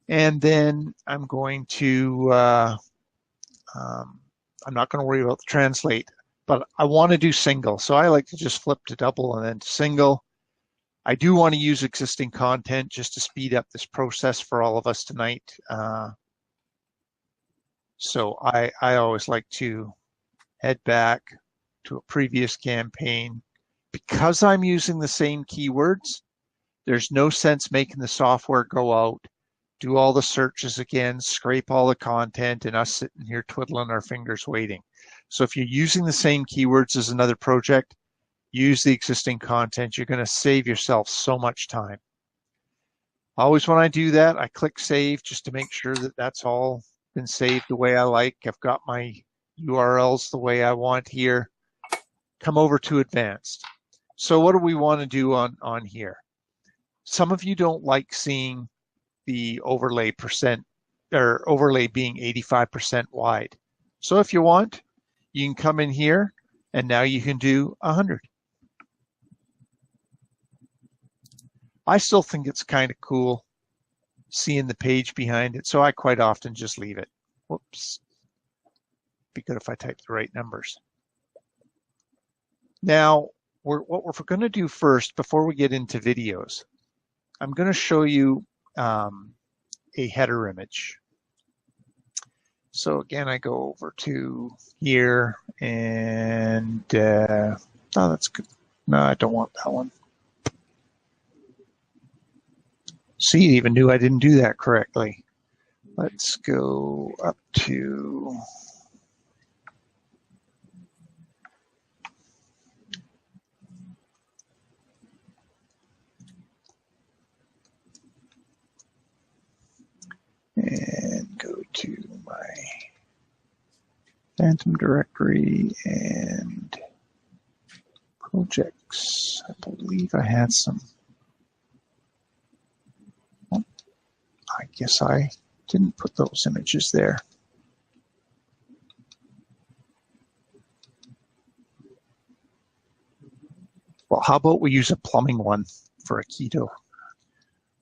And then I'm going to, I'm not going to worry about the translate, but I want to do single. So I like to just flip to double and then to single. I do want to use existing content just to speed up this process for all of us tonight. So I always like to head back to a previous campaign. Because I'm using the same keywords, there's no sense making the software go out, do all the searches again, scrape all the content, and us sitting here twiddling our fingers waiting. So if you're using the same keywords as another project, use the existing content. You're going to save yourself so much time. Always when I do that, I click save just to make sure that that's all been saved the way I like. I've got my URLs the way I want here. Come over to advanced. So what do we want to do on here? Some of you don't like seeing the overlay percent or overlay being 85% wide. So if you want, you can come in here and now you can do 100. I still think it's kind of cool seeing the page behind it, so I quite often just leave it. Whoops. Be good if I type the right numbers. Now, what we're going to do first, before we get into videos, I'm going to show you a header image. So again, I go over to here and, oh, that's good. No, I don't want that one. See, it even knew I didn't do that correctly. Let's go up to and go to my Phantom directory and projects. I believe I had some. Oh, I guess I didn't put those images there. Well, how about we use a plumbing one for a keto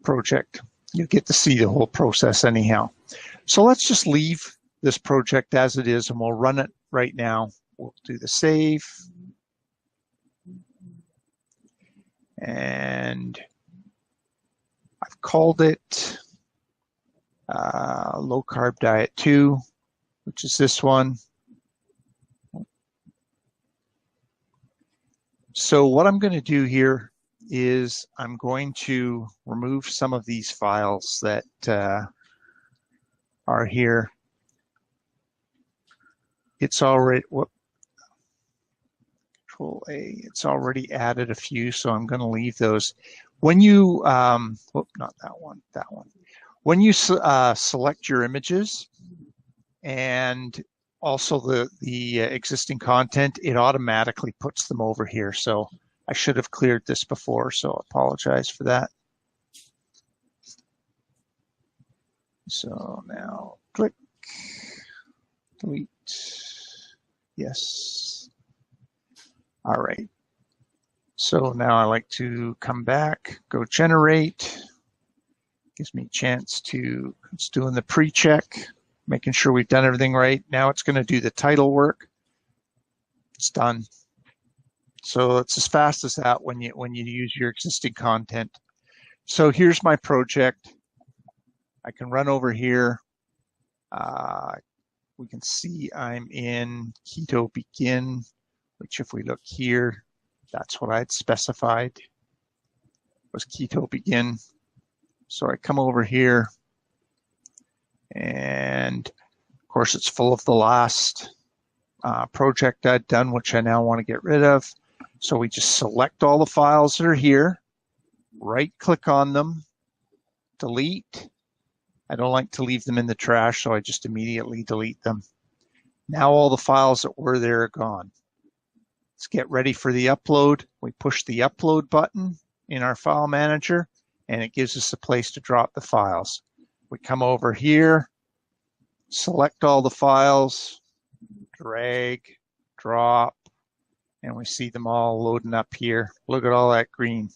project? You get to see the whole process anyhow. So let's just leave this project as it is and we'll run it right now. We'll do the save. And I've called it Low Carb Diet 2, which is this one. So what I'm going to do here is I'm going to remove some of these files that are here. It's already, Control A, it's already added a few, so I'm going to leave those. When you, not that one, that one. When you select your images and also the existing content, it automatically puts them over here. So I should have cleared this before, so I apologize for that. So now click, delete, yes. All right. So now I like to come back, go generate. Gives me a chance to, it's doing the pre-check, making sure we've done everything right. Now it's going to do the title work. It's done. So it's as fast as that when you use your existing content. So here's my project. I can run over here. We can see I'm in Keto Begin, which if we look here, that's what I'd specified was Keto Begin. So I come over here and of course it's full of the last project I'd done, which I now want to get rid of. So we just select all the files that are here, right click on them, delete. I don't like to leave them in the trash, so I just immediately delete them. Now all the files that were there are gone. Let's get ready for the upload. We push the upload button in our file manager and it gives us a place to drop the files. We come over here, select all the files, drag, drop, and we see them all loading up here. Look at all that green.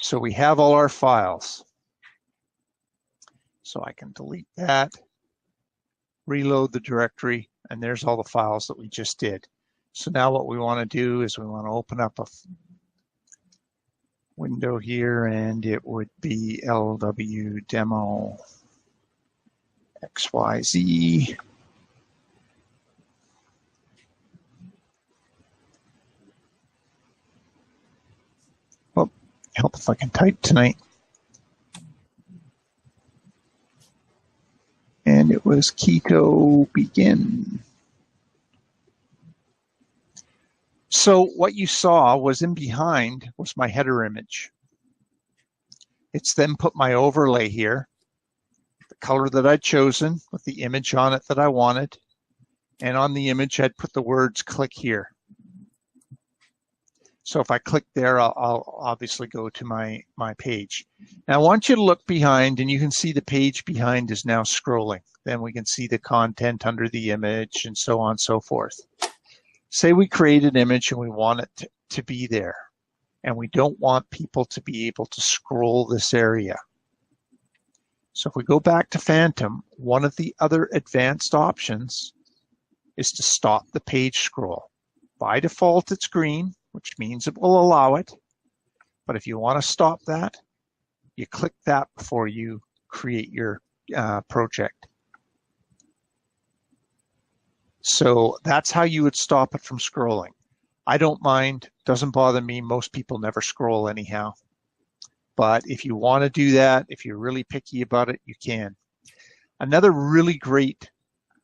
So we have all our files. So I can delete that, reload the directory, and there's all the files that we just did. So now what we want to do is we want to open up a window here, and it would be LW demo XYZ. Oh, help if I can type tonight. And it was keto begin. So what you saw was in behind was my header image. It's then put my overlay here, the color that I'd chosen with the image on it that I wanted. And on the image, I'd put the words click here. So if I click there, I'll obviously go to my page. Now I want you to look behind, and you can see the page behind is now scrolling. Then we can see the content under the image and so on and so forth. Say we create an image and we want it to be there, and we don't want people to be able to scroll this area. So if we go back to Phantom, one of the other advanced options is to stop the page scroll. By default, it's green, which means it will allow it. But if you want to stop that, you click that before you create your project. So that's how you would stop it from scrolling. I don't mind, doesn't bother me. Most people never scroll anyhow. But if you want to do that, if you're really picky about it, you can. Another really great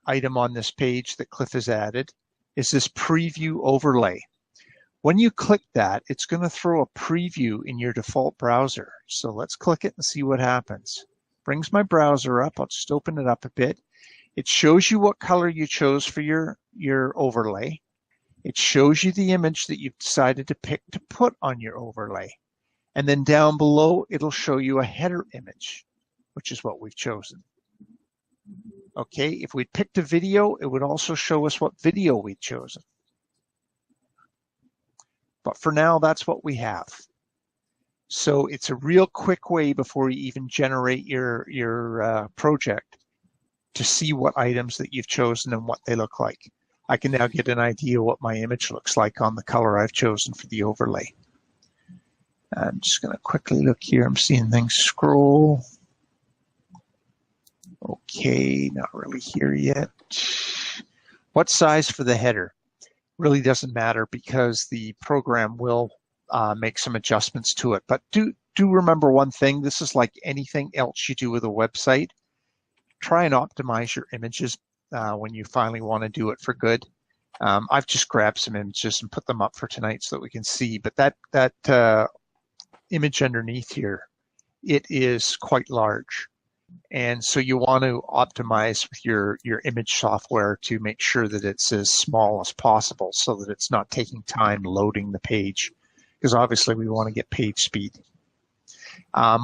item on this page that Cliff has added is this preview overlay. When you click that, it's going to throw a preview in your default browser. So let's click it and see what happens. Brings my browser up. I'll just open it up a bit. It shows you what color you chose for your overlay. It shows you the image that you've decided to pick to put on your overlay. And then down below, it'll show you a header image, which is what we've chosen. Okay, if we'd picked a video, it would also show us what video we'd chosen. But for now, that's what we have. So it's a real quick way before you even generate your project to see what items that you've chosen and what they look like. I can now get an idea what my image looks like on the color I've chosen for the overlay. I'm just going to quickly look here. I'm seeing things scroll. Okay, not really here yet. What size for the header? Really doesn't matter because the program will make some adjustments to it. But do remember one thing. This is like anything else you do with a website. Try and optimize your images when you finally want to do it for good. I've just grabbed some images and put them up for tonight so that we can see. But that image underneath here, it is quite large. And so you want to optimize with your image software to make sure that it's as small as possible so that it's not taking time loading the page, because obviously we want to get page speed.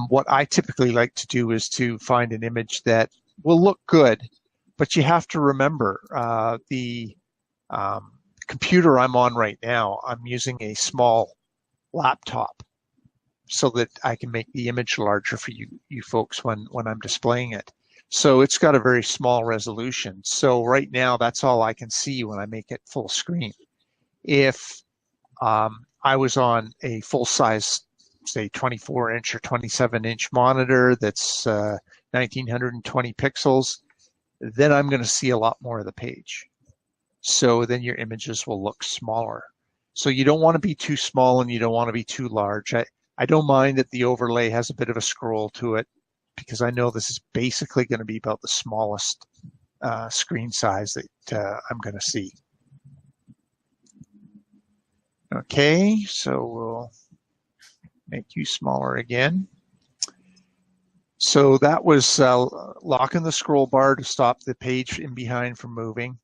What I typically like to do is to find an image that will look good, but you have to remember the computer I'm on right now, I'm using a small laptop so that I can make the image larger for you folks when I'm displaying it. So it's got a very small resolution. So right now, that's all I can see when I make it full screen. If I was on a full-size, say, 24-inch or 27-inch monitor that's 1920 pixels, then I'm going to see a lot more of the page. So then your images will look smaller. So you don't want to be too small and you don't want to be too large. I don't mind that the overlay has a bit of a scroll to it because I know this is basically going to be about the smallest screen size that I'm going to see. Okay, so we'll make you smaller again. So that was locking the scroll bar to stop the page in behind from moving,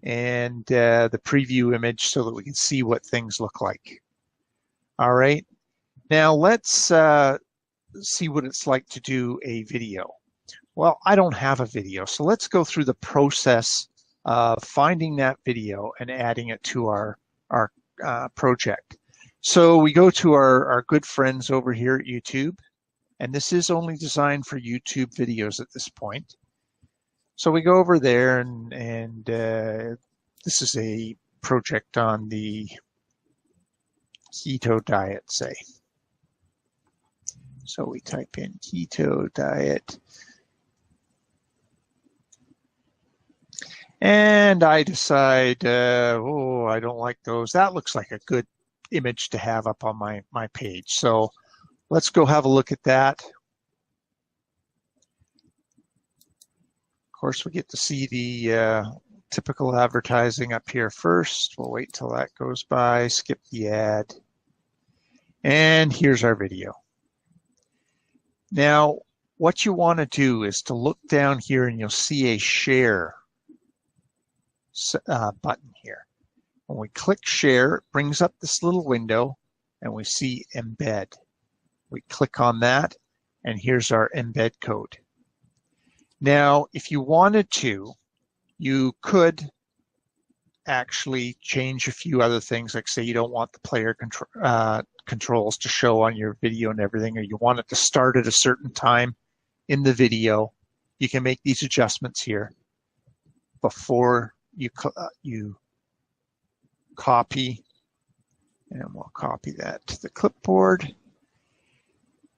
and the preview image so that we can see what things look like. All right. Now let's see what it's like to do a video. Well, I don't have a video, so let's go through the process of finding that video and adding it to our project. So we go to our good friends over here at YouTube, and this is only designed for YouTube videos at this point. So we go over there, and this is a project on the keto diet, say. So we type in keto diet. And I decide, oh, I don't like those. That looks like a good image to have up on my page. So let's go have a look at that. Of course, we get to see the typical advertising up here first. We'll wait till that goes by, skip the ad. And here's our video. Now, what you want to do is to look down here and you'll see a share button here. When we click share, it brings up this little window and we see embed. We click on that and here's our embed code. Now, if you wanted to, you could actually change a few other things, like say you don't want the player controls to show on your video and everything, or you want it to start at a certain time in the video. You can make these adjustments here before you copy, and we'll copy that to the clipboard.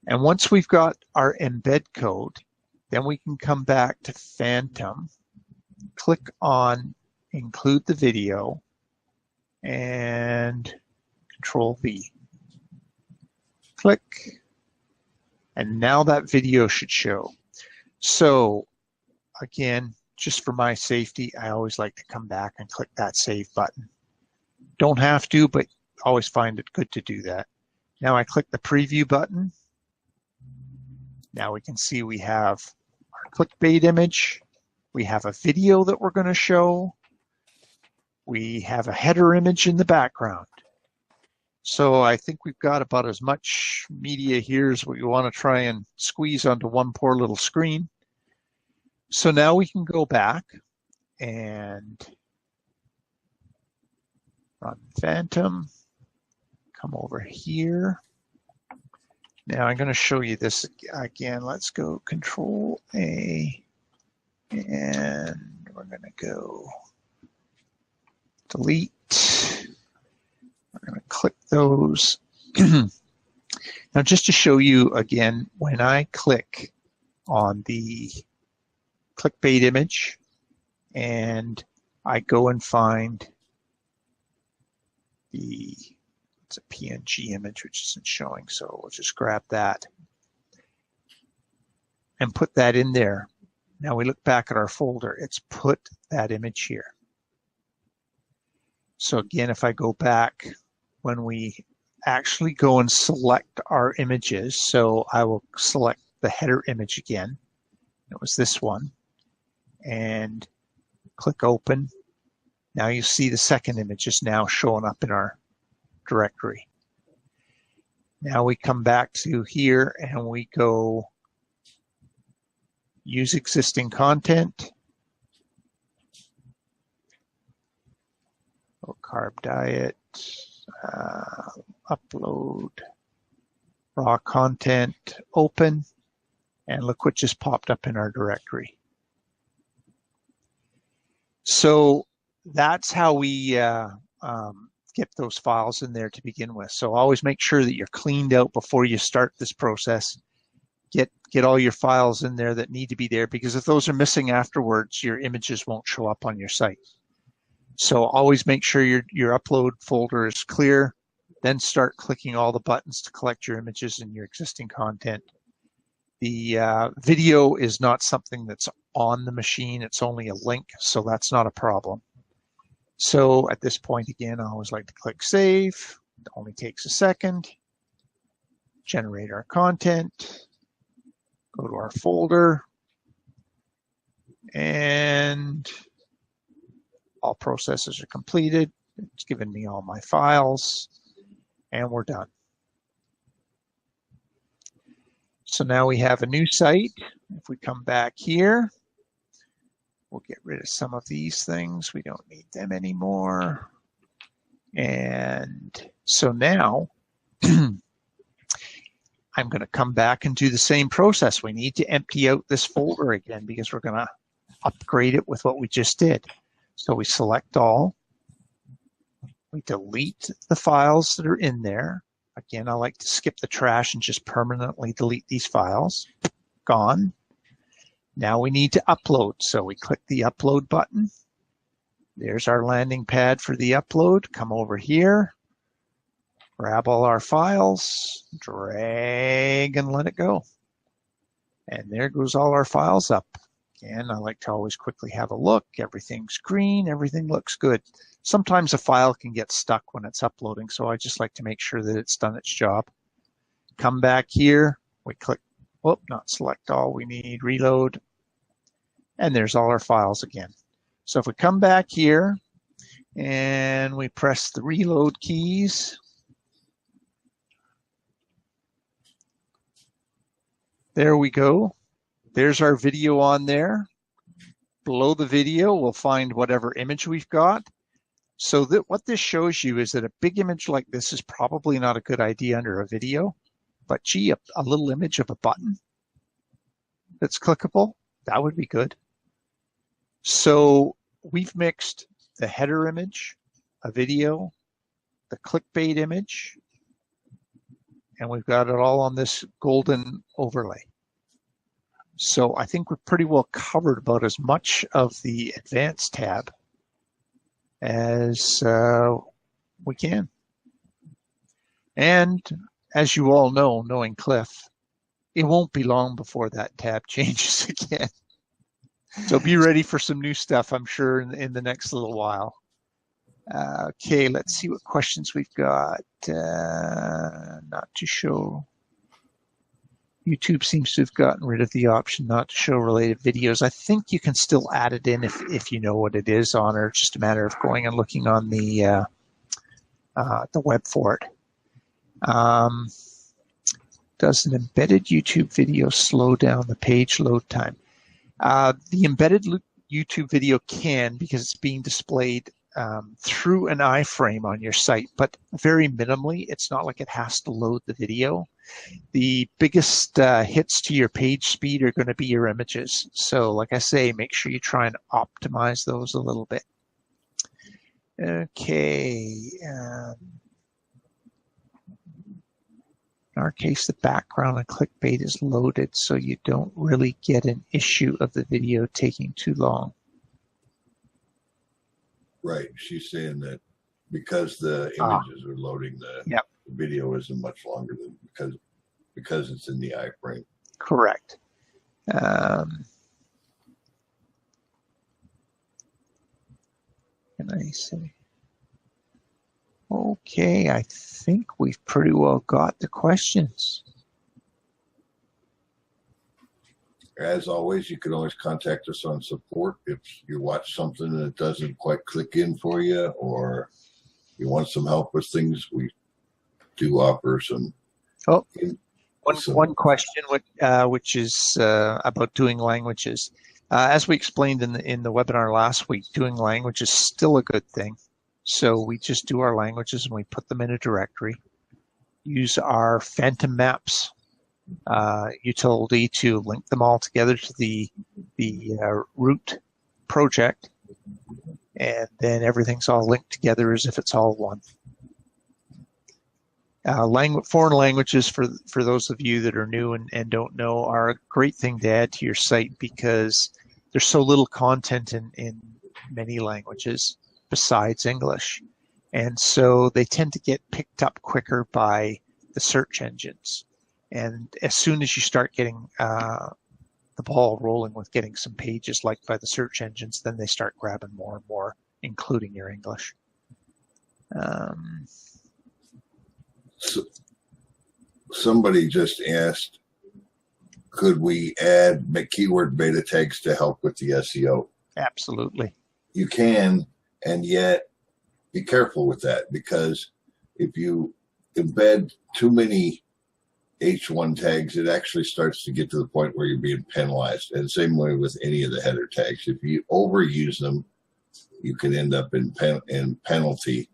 And once we've got our embed code, then we can come back to Phantom, click on include the video, and Control V. Click, and now that video should show. So again, just for my safety, I always like to come back and click that save button. Don't have to, but always find it good to do that. Now I click the preview button. Now we can see we have our clickbait image. We have a video that we're going to show. We have a header image in the background. So I think we've got about as much media here as we want to try and squeeze onto one poor little screen. So now we can go back and run Phantom, come over here. Now I'm going to show you this again. Let's go Control A, and we're going to go delete. We're going to click those. Now just to show you again, when I click on the clickbait image and I go and find it's a PNG image which isn't showing, so we'll just grab that and put that in there. Now we look back at our folder, it's put that image here. So again, if I go back, when we actually go and select our images, so I will select the header image again. It was this one, and click open. Now you see the second image is now showing up in our directory. Now we come back to here and we go use existing content. Low carb diet, upload raw content, open, and look what just popped up in our directory. So that's how we get those files in there to begin with. So always make sure that you're cleaned out before you start this process. Get all your files in there that need to be there, because if those are missing afterwards, your images won't show up on your site. So always make sure your upload folder is clear, then start clicking all the buttons to collect your images and your existing content. The video is not something that's on the machine, it's only a link, so that's not a problem. So at this point, again, I always like to click save. It only takes a second. Generate our content, go to our folder, and all processes are completed. It's given me all my files, and we're done. So now we have a new site. If we come back here, we'll get rid of some of these things. We don't need them anymore. And so now I'm going to come back and do the same process. We need to empty out this folder again because we're going to upgrade it with what we just did. So we select all. We delete the files that are in there. Again, I like to skip the trash and just permanently delete these files. Gone. Now we need to upload. So we click the upload button. There's our landing pad for the upload. Come over here. Grab all our files, drag and let it go. And there goes all our files up. Again, I like to always quickly have a look. Everything's green, everything looks good. Sometimes a file can get stuck when it's uploading, so I just like to make sure that it's done its job. Come back here, we click, whoop, not select all, we need reload. And there's all our files again. So if we come back here and we press the reload keys, there we go. There's our video on there. Below the video, we'll find whatever image we've got. So that what this shows you is that a big image like this is probably not a good idea under a video, but gee, a little image of a button that's clickable, that would be good. So we've mixed the header image, a video, the clickbait image, and we've got it all on this golden overlay. So I think we're pretty well covered about as much of the advanced tab as we can. And as you all know, knowing Cliff, it won't be long before that tab changes again. So be ready for some new stuff, I'm sure, in the next little while. Okay, let's see what questions we've got. Not to show. YouTube seems to have gotten rid of the option not to show related videos. I think you can still add it in if you know what it is on, or just a matter of going and looking on the web for it. Does an embedded YouTube video slow down the page load time? The embedded YouTube video can, because it's being displayed through an iframe on your site, but very minimally. It's not like it has to load the video. The biggest hits to your page speed are going to be your images. So like I say, make sure you try and optimize those a little bit. Okay. In our case, the background and clickbait is loaded, so you don't really get an issue of the video taking too long. Right. She's saying that because the images are loading, the video isn't much longer than because it's in the iframe. Correct. Can I say? Okay, I think we've pretty well got the questions. As always, you can always contact us on support if you watch something that doesn't quite click in for you, or you want some help with things. We do offer some. Oh, one question, which is about doing languages. As we explained in the webinar last week, doing language is still a good thing. So we just do our languages and we put them in a directory. Use our Phantom Maps utility to link them all together to the root project, and then everything's all linked together as if it's all one. Foreign languages, for those of you that are new and don't know, are a great thing to add to your site because there's so little content in many languages besides English. And so they tend to get picked up quicker by the search engines. And as soon as you start getting the ball rolling with getting some pages liked by the search engines, then they start grabbing more and more, including your English. So somebody just asked, could we add keyword beta tags to help with the SEO? Absolutely. You can, and yet be careful with that, because if you embed too many H1 tags, it actually starts to get to the point where you're being penalized. And same way with any of the header tags. If you overuse them, you can end up in penalty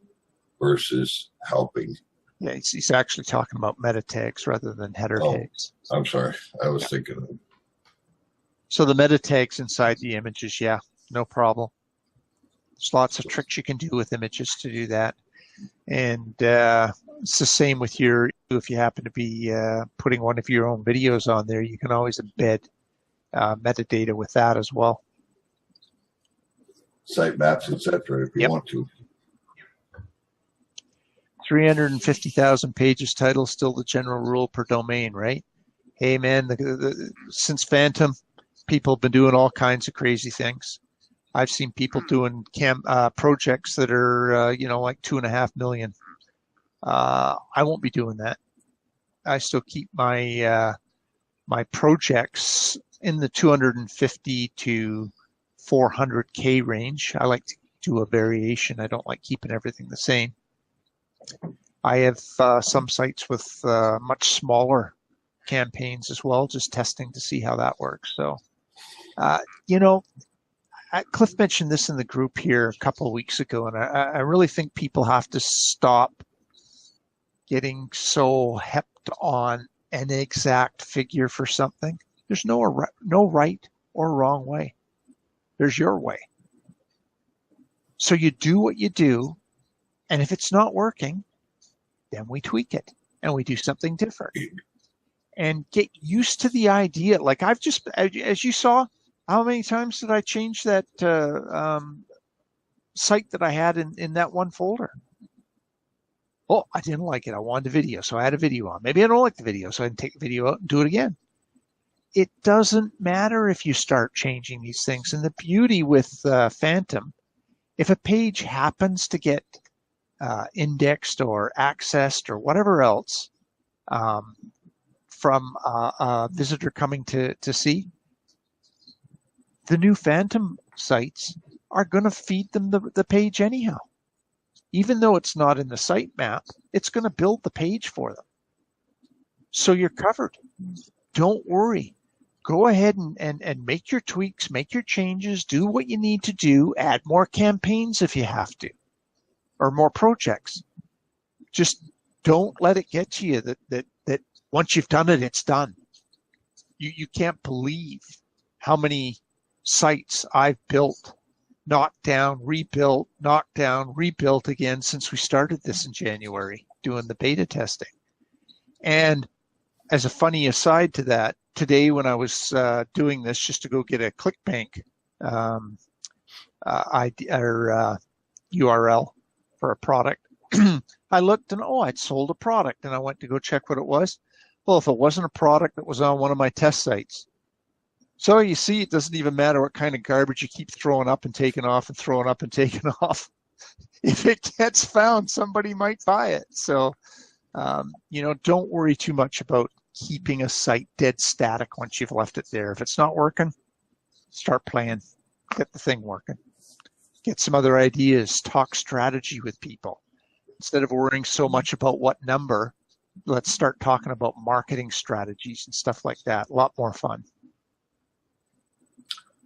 versus helping. Yeah, he's actually talking about meta tags rather than header Oh, tags. I'm sorry. I was Yeah. thinking of So the meta tags inside the images, yeah, no problem. There's lots of tricks you can do with images to do that. And it's the same with if you happen to be putting one of your own videos on there, you can always embed metadata with that as well. site maps, etc. if you Yep. want to. 350,000 pages title, still the general rule per domain, right? Hey, man, since Phantom, people have been doing all kinds of crazy things. I've seen people doing projects that are, like 2.5 million. I won't be doing that. I still keep my my projects in the 250 to 400K range. I like to do a variation. I don't like keeping everything the same. I have some sites with much smaller campaigns as well, just testing to see how that works. So, Cliff mentioned this in the group here a couple of weeks ago, and I really think people have to stop getting so hepped on an exact figure for something. There's no right or wrong way. There's your way. So you do what you do, and if it's not working, then we tweak it and we do something different. And get used to the idea. Like as you saw, how many times did I change that site that I had in that one folder? Oh, I didn't like it. I wanted a video, so I had a video on. Maybe I don't like the video, so I can take the video out and do it again. It doesn't matter if you start changing these things. And the beauty with Phantom, if a page happens to get indexed or accessed or whatever else from a visitor coming to see, the new Phantom sites are going to feed them the page anyhow. Even though it's not in the sitemap, it's going to build the page for them. So you're covered. Don't worry. Go ahead and make your tweaks, make your changes, do what you need to do, add more campaigns if you have to, or more projects. Just don't let it get to you that once you've done it, it's done. You can't believe how many sites I've built, knocked down, rebuilt, knocked down, rebuilt again since we started this in January doing the beta testing. And as a funny aside to that, today when I was doing this just to go get a ClickBank URL for a product, I looked and I'd sold a product, and I went to go check what it was. Well, if it wasn't a product that was on one of my test sites. So you see, it doesn't even matter what kind of garbage you keep throwing up and taking off and throwing up and taking off. If it gets found, somebody might buy it. So, don't worry too much about keeping a site dead static once you've left it there. If it's not working, start playing. Get the thing working. Get some other ideas. Talk strategy with people. Instead of worrying so much about what number, let's start talking about marketing strategies and stuff like that. A lot more fun.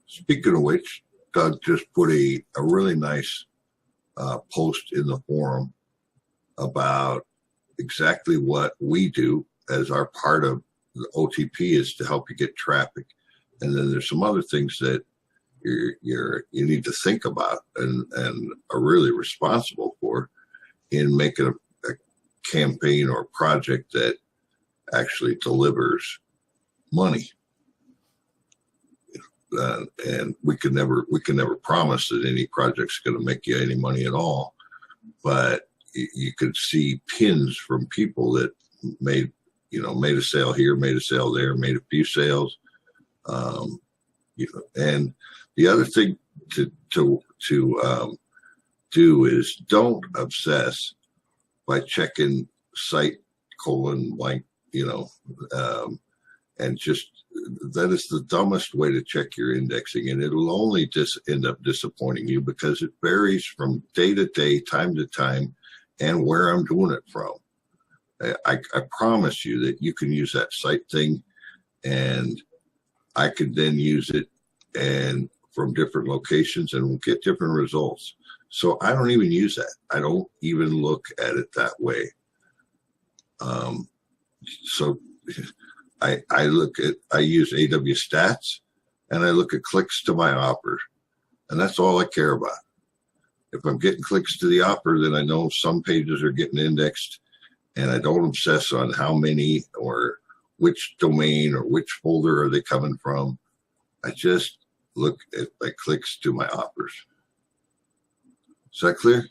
Speaking of which, Doug just put a really nice post in the forum about exactly what we do as our part of the OTP is to help you get traffic. And then there's some other things that you need to think about and are really responsible for in making a campaign or project that actually delivers money. And we can never promise that any project's going to make you any money at all, but you could see pins from people that made a sale here, made a sale there, made a few sales. And the other thing to do is don't obsess by checking site : blank, and just, that is the dumbest way to check your indexing, and it'll only end up disappointing you because it varies from day to day, time to time, and where I'm doing it from. I promise you that you can use that site thing, and I could then use it and from different locations and we'll get different results. So I don't even use that. I don't even look at it that way. So I use AW stats, and I look at clicks to my offer, and that's all I care about. If I'm getting clicks to the offer, then I know some pages are getting indexed, and I don't obsess on how many or which domain or which folder are they coming from. I just look at my clicks to my offers. Is that clear?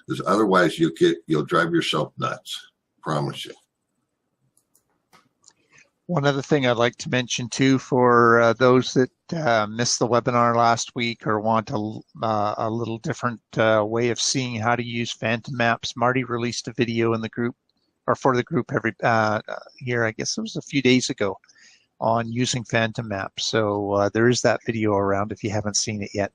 Because otherwise you'll drive yourself nuts. Promise you. One other thing I'd like to mention too, for those that missed the webinar last week or want a little different way of seeing how to use Phantom Maps, Marty released a video in the group, or for the group here, I guess it was a few days ago, on using Phantom Maps. So there is that video around if you haven't seen it yet.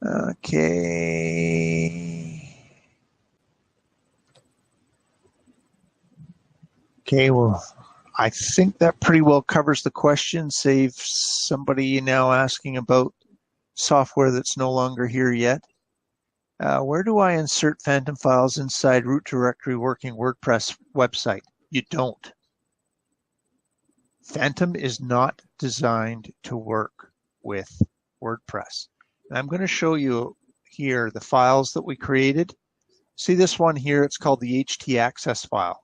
Okay. Okay, well, I think that pretty well covers the question, save somebody now asking about software that's no longer here yet. Where do I insert Phantom files inside root directory working WordPress website? You don't. Phantom is not designed to work with WordPress. And I'm going to show you here the files that we created. See this one here, it's called the htaccess file.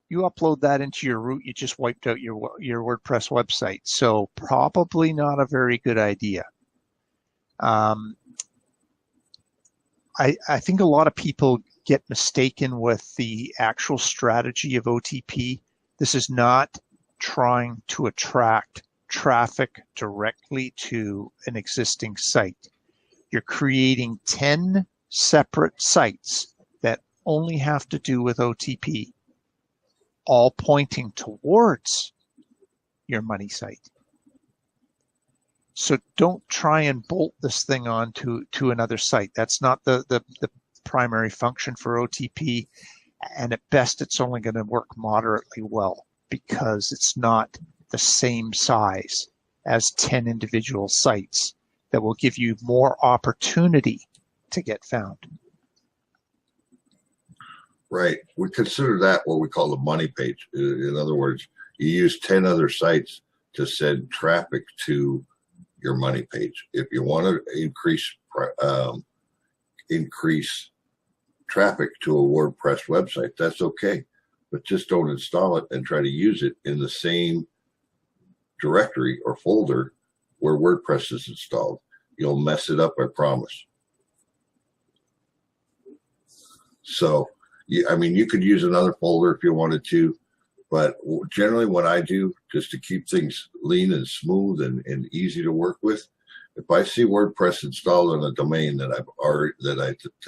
You upload that into your root, you just wiped out your WordPress website. So probably not a very good idea. I think a lot of people get mistaken with the actual strategy of OTP. This is not trying to attract traffic directly to an existing site. You're creating 10 separate sites that only have to do with OTP, all pointing towards your money site. So don't try and bolt this thing on to another site. That's not the primary function for OTP. And at best, it's only going to work moderately well because it's not the same size as 10 individual sites that will give you more opportunity to get found. Right. We consider that what we call the money page. In other words, you use 10 other sites to send traffic to your money page. If you want to increase traffic to a WordPress website, that's okay. But just don't install it and try to use it in the same directory or folder where WordPress is installed. You'll mess it up, I promise. So, I mean, you could use another folder if you wanted to, but generally what I do, just to keep things lean and smooth and easy to work with, if I see WordPress installed on a domain that I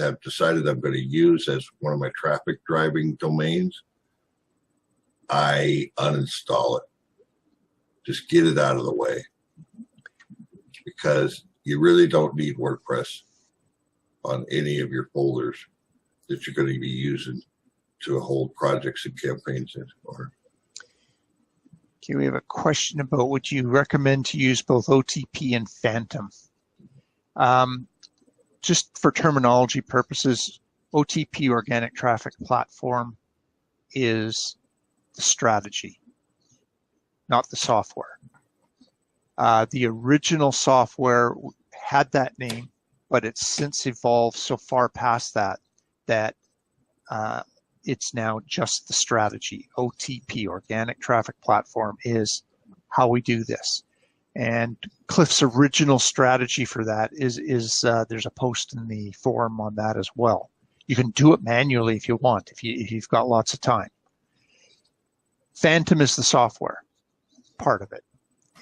have decided I'm going to use as one of my traffic driving domains, I uninstall it. Just get it out of the way, because you really don't need WordPress on any of your folders that you're going to be using to hold projects and campaigns in. Okay, we have a question about would you recommend to use both OTP and Phantom? Just for terminology purposes, OTP, Organic Traffic Platform, is the strategy, not the software. The original software had that name, but it's since evolved so far past that it's now just the strategy. OTP, Organic Traffic Platform, is how we do this. And Cliff's original strategy for that is there's a post in the forum on that as well. You can do it manually if you want, if you've got lots of time. Phantom is the software part of it.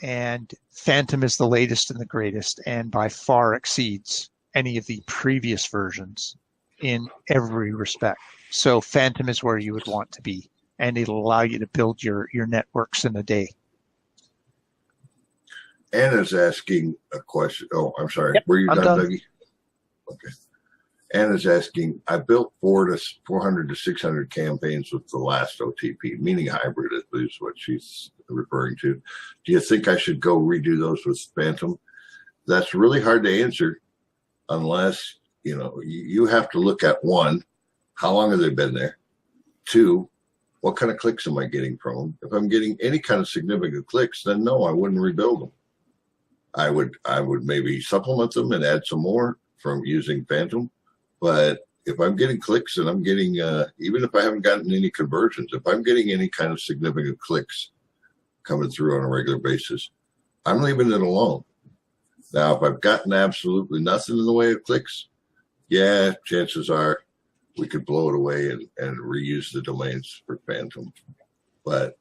And Phantom is the latest and the greatest, and by far exceeds any of the previous versions in every respect. So Phantom is where you would want to be, and it'll allow you to build your networks in a day. Anna's asking a question. Oh, I'm sorry. Yep, Were you I'm done, done. Dougie? Okay. Anna's asking, I built 400 to 600 campaigns with the last OTP, meaning hybrid is what she's referring to. Do you think I should go redo those with Phantom? That's really hard to answer. unless, you have to look at one, how long have they been there? Two, what kind of clicks am I getting from them? If I'm getting any kind of significant clicks, then no, I wouldn't rebuild them. I would maybe supplement them and add some more from using Phantom. But if I'm getting clicks and I'm getting, even if I haven't gotten any conversions, if I'm getting any kind of significant clicks coming through on a regular basis, I'm leaving it alone. Now, if I've gotten absolutely nothing in the way of clicks, yeah, chances are we could blow it away and reuse the domains for Phantom. But,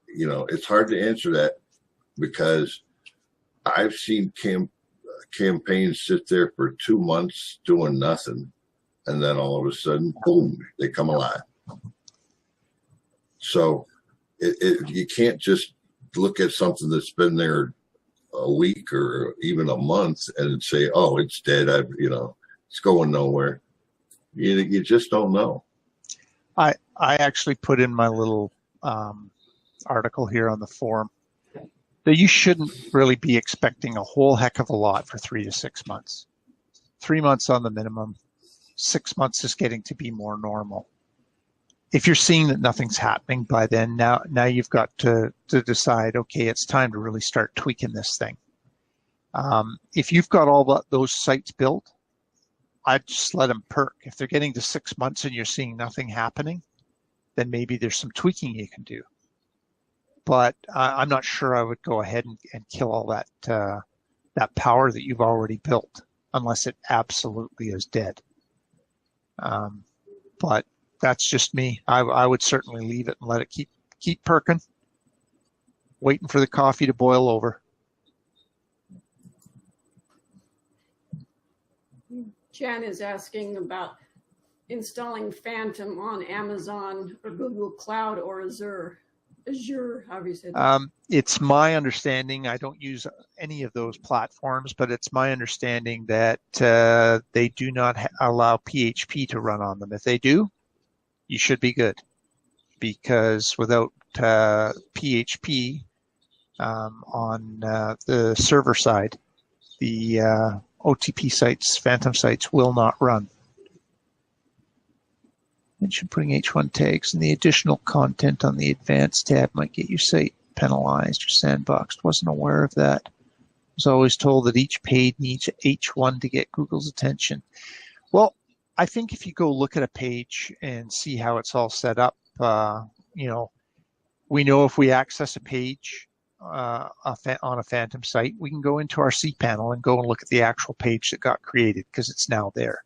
it's hard to answer that because I've seen campaigns sit there for 2 months doing nothing, and then all of a sudden, boom, they come alive. So you can't just look at something that's been there a week or even a month and say, oh, it's dead. It's going nowhere. You just don't know. I actually put in my little article here on the forum that you shouldn't really be expecting a whole heck of a lot for 3 to 6 months. 3 months on the minimum. 6 months is getting to be more normal. If you're seeing that nothing's happening by then, now you've got to decide, okay, it's time to really start tweaking this thing. If you've got all those sites built, I'd just let them perk. If they're getting to 6 months and you're seeing nothing happening, then maybe there's some tweaking you can do. But I'm not sure I would go ahead and kill all that power that you've already built, unless it absolutely is dead. But that's just me. I would certainly leave it and let it keep perking, waiting for the coffee to boil over. Jan is asking about installing Phantom on Amazon or Google Cloud or Azure, however you say that. It's my understanding, I don't use any of those platforms, but it's my understanding that they do not allow PHP to run on them. If they do, you should be good, because without PHP on the server side, the OTP sites, Phantom sites, will not run. Mention putting H1 tags and the additional content on the advanced tab might get your site penalized or sandboxed. Wasn't aware of that. Was always told that each page needs H1 to get Google's attention. Well, I think if you go look at a page and see how it's all set up, we know if we access a page on a Phantom site, we can go into our cPanel and go and look at the actual page that got created because it's now there.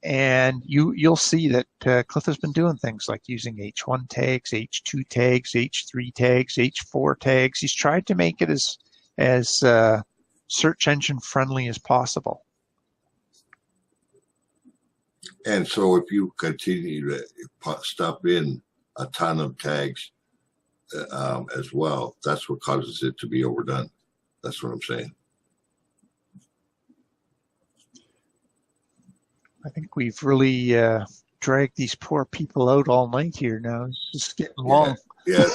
And you'll see that Cliff has been doing things like using H1 tags, H2 tags, H3 tags, H4 tags. He's tried to make it as search engine friendly as possible. And so if you continue to stuff in a ton of tags as well, that's what causes it to be overdone. That's what I'm saying. I think we've really dragged these poor people out all night here now. It's just getting long. Yeah.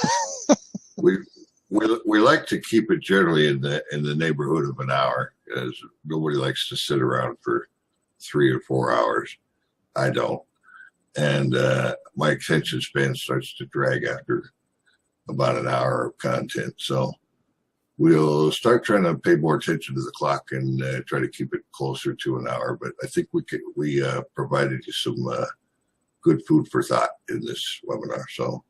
we like to keep it generally in the neighborhood of an hour, as nobody likes to sit around for 3 or 4 hours. I don't. And my attention span starts to drag after about an hour of content. So we'll start trying to pay more attention to the clock and try to keep it closer to an hour. But I think we provided you some good food for thought in this webinar. So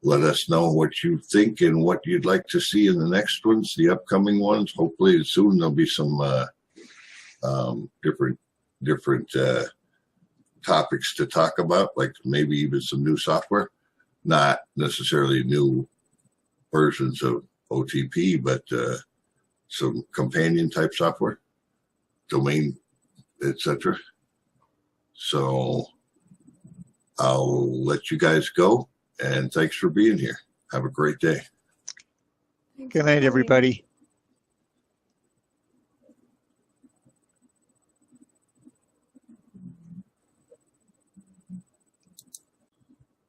let us know what you think and what you'd like to see in the next ones, the upcoming ones. Hopefully soon there'll be some different topics to talk about, like maybe even some new software, not necessarily new versions of OTP, but some companion type software, domain, etc. So I'll let you guys go, and thanks for being here. Have a great day. Good night, everybody.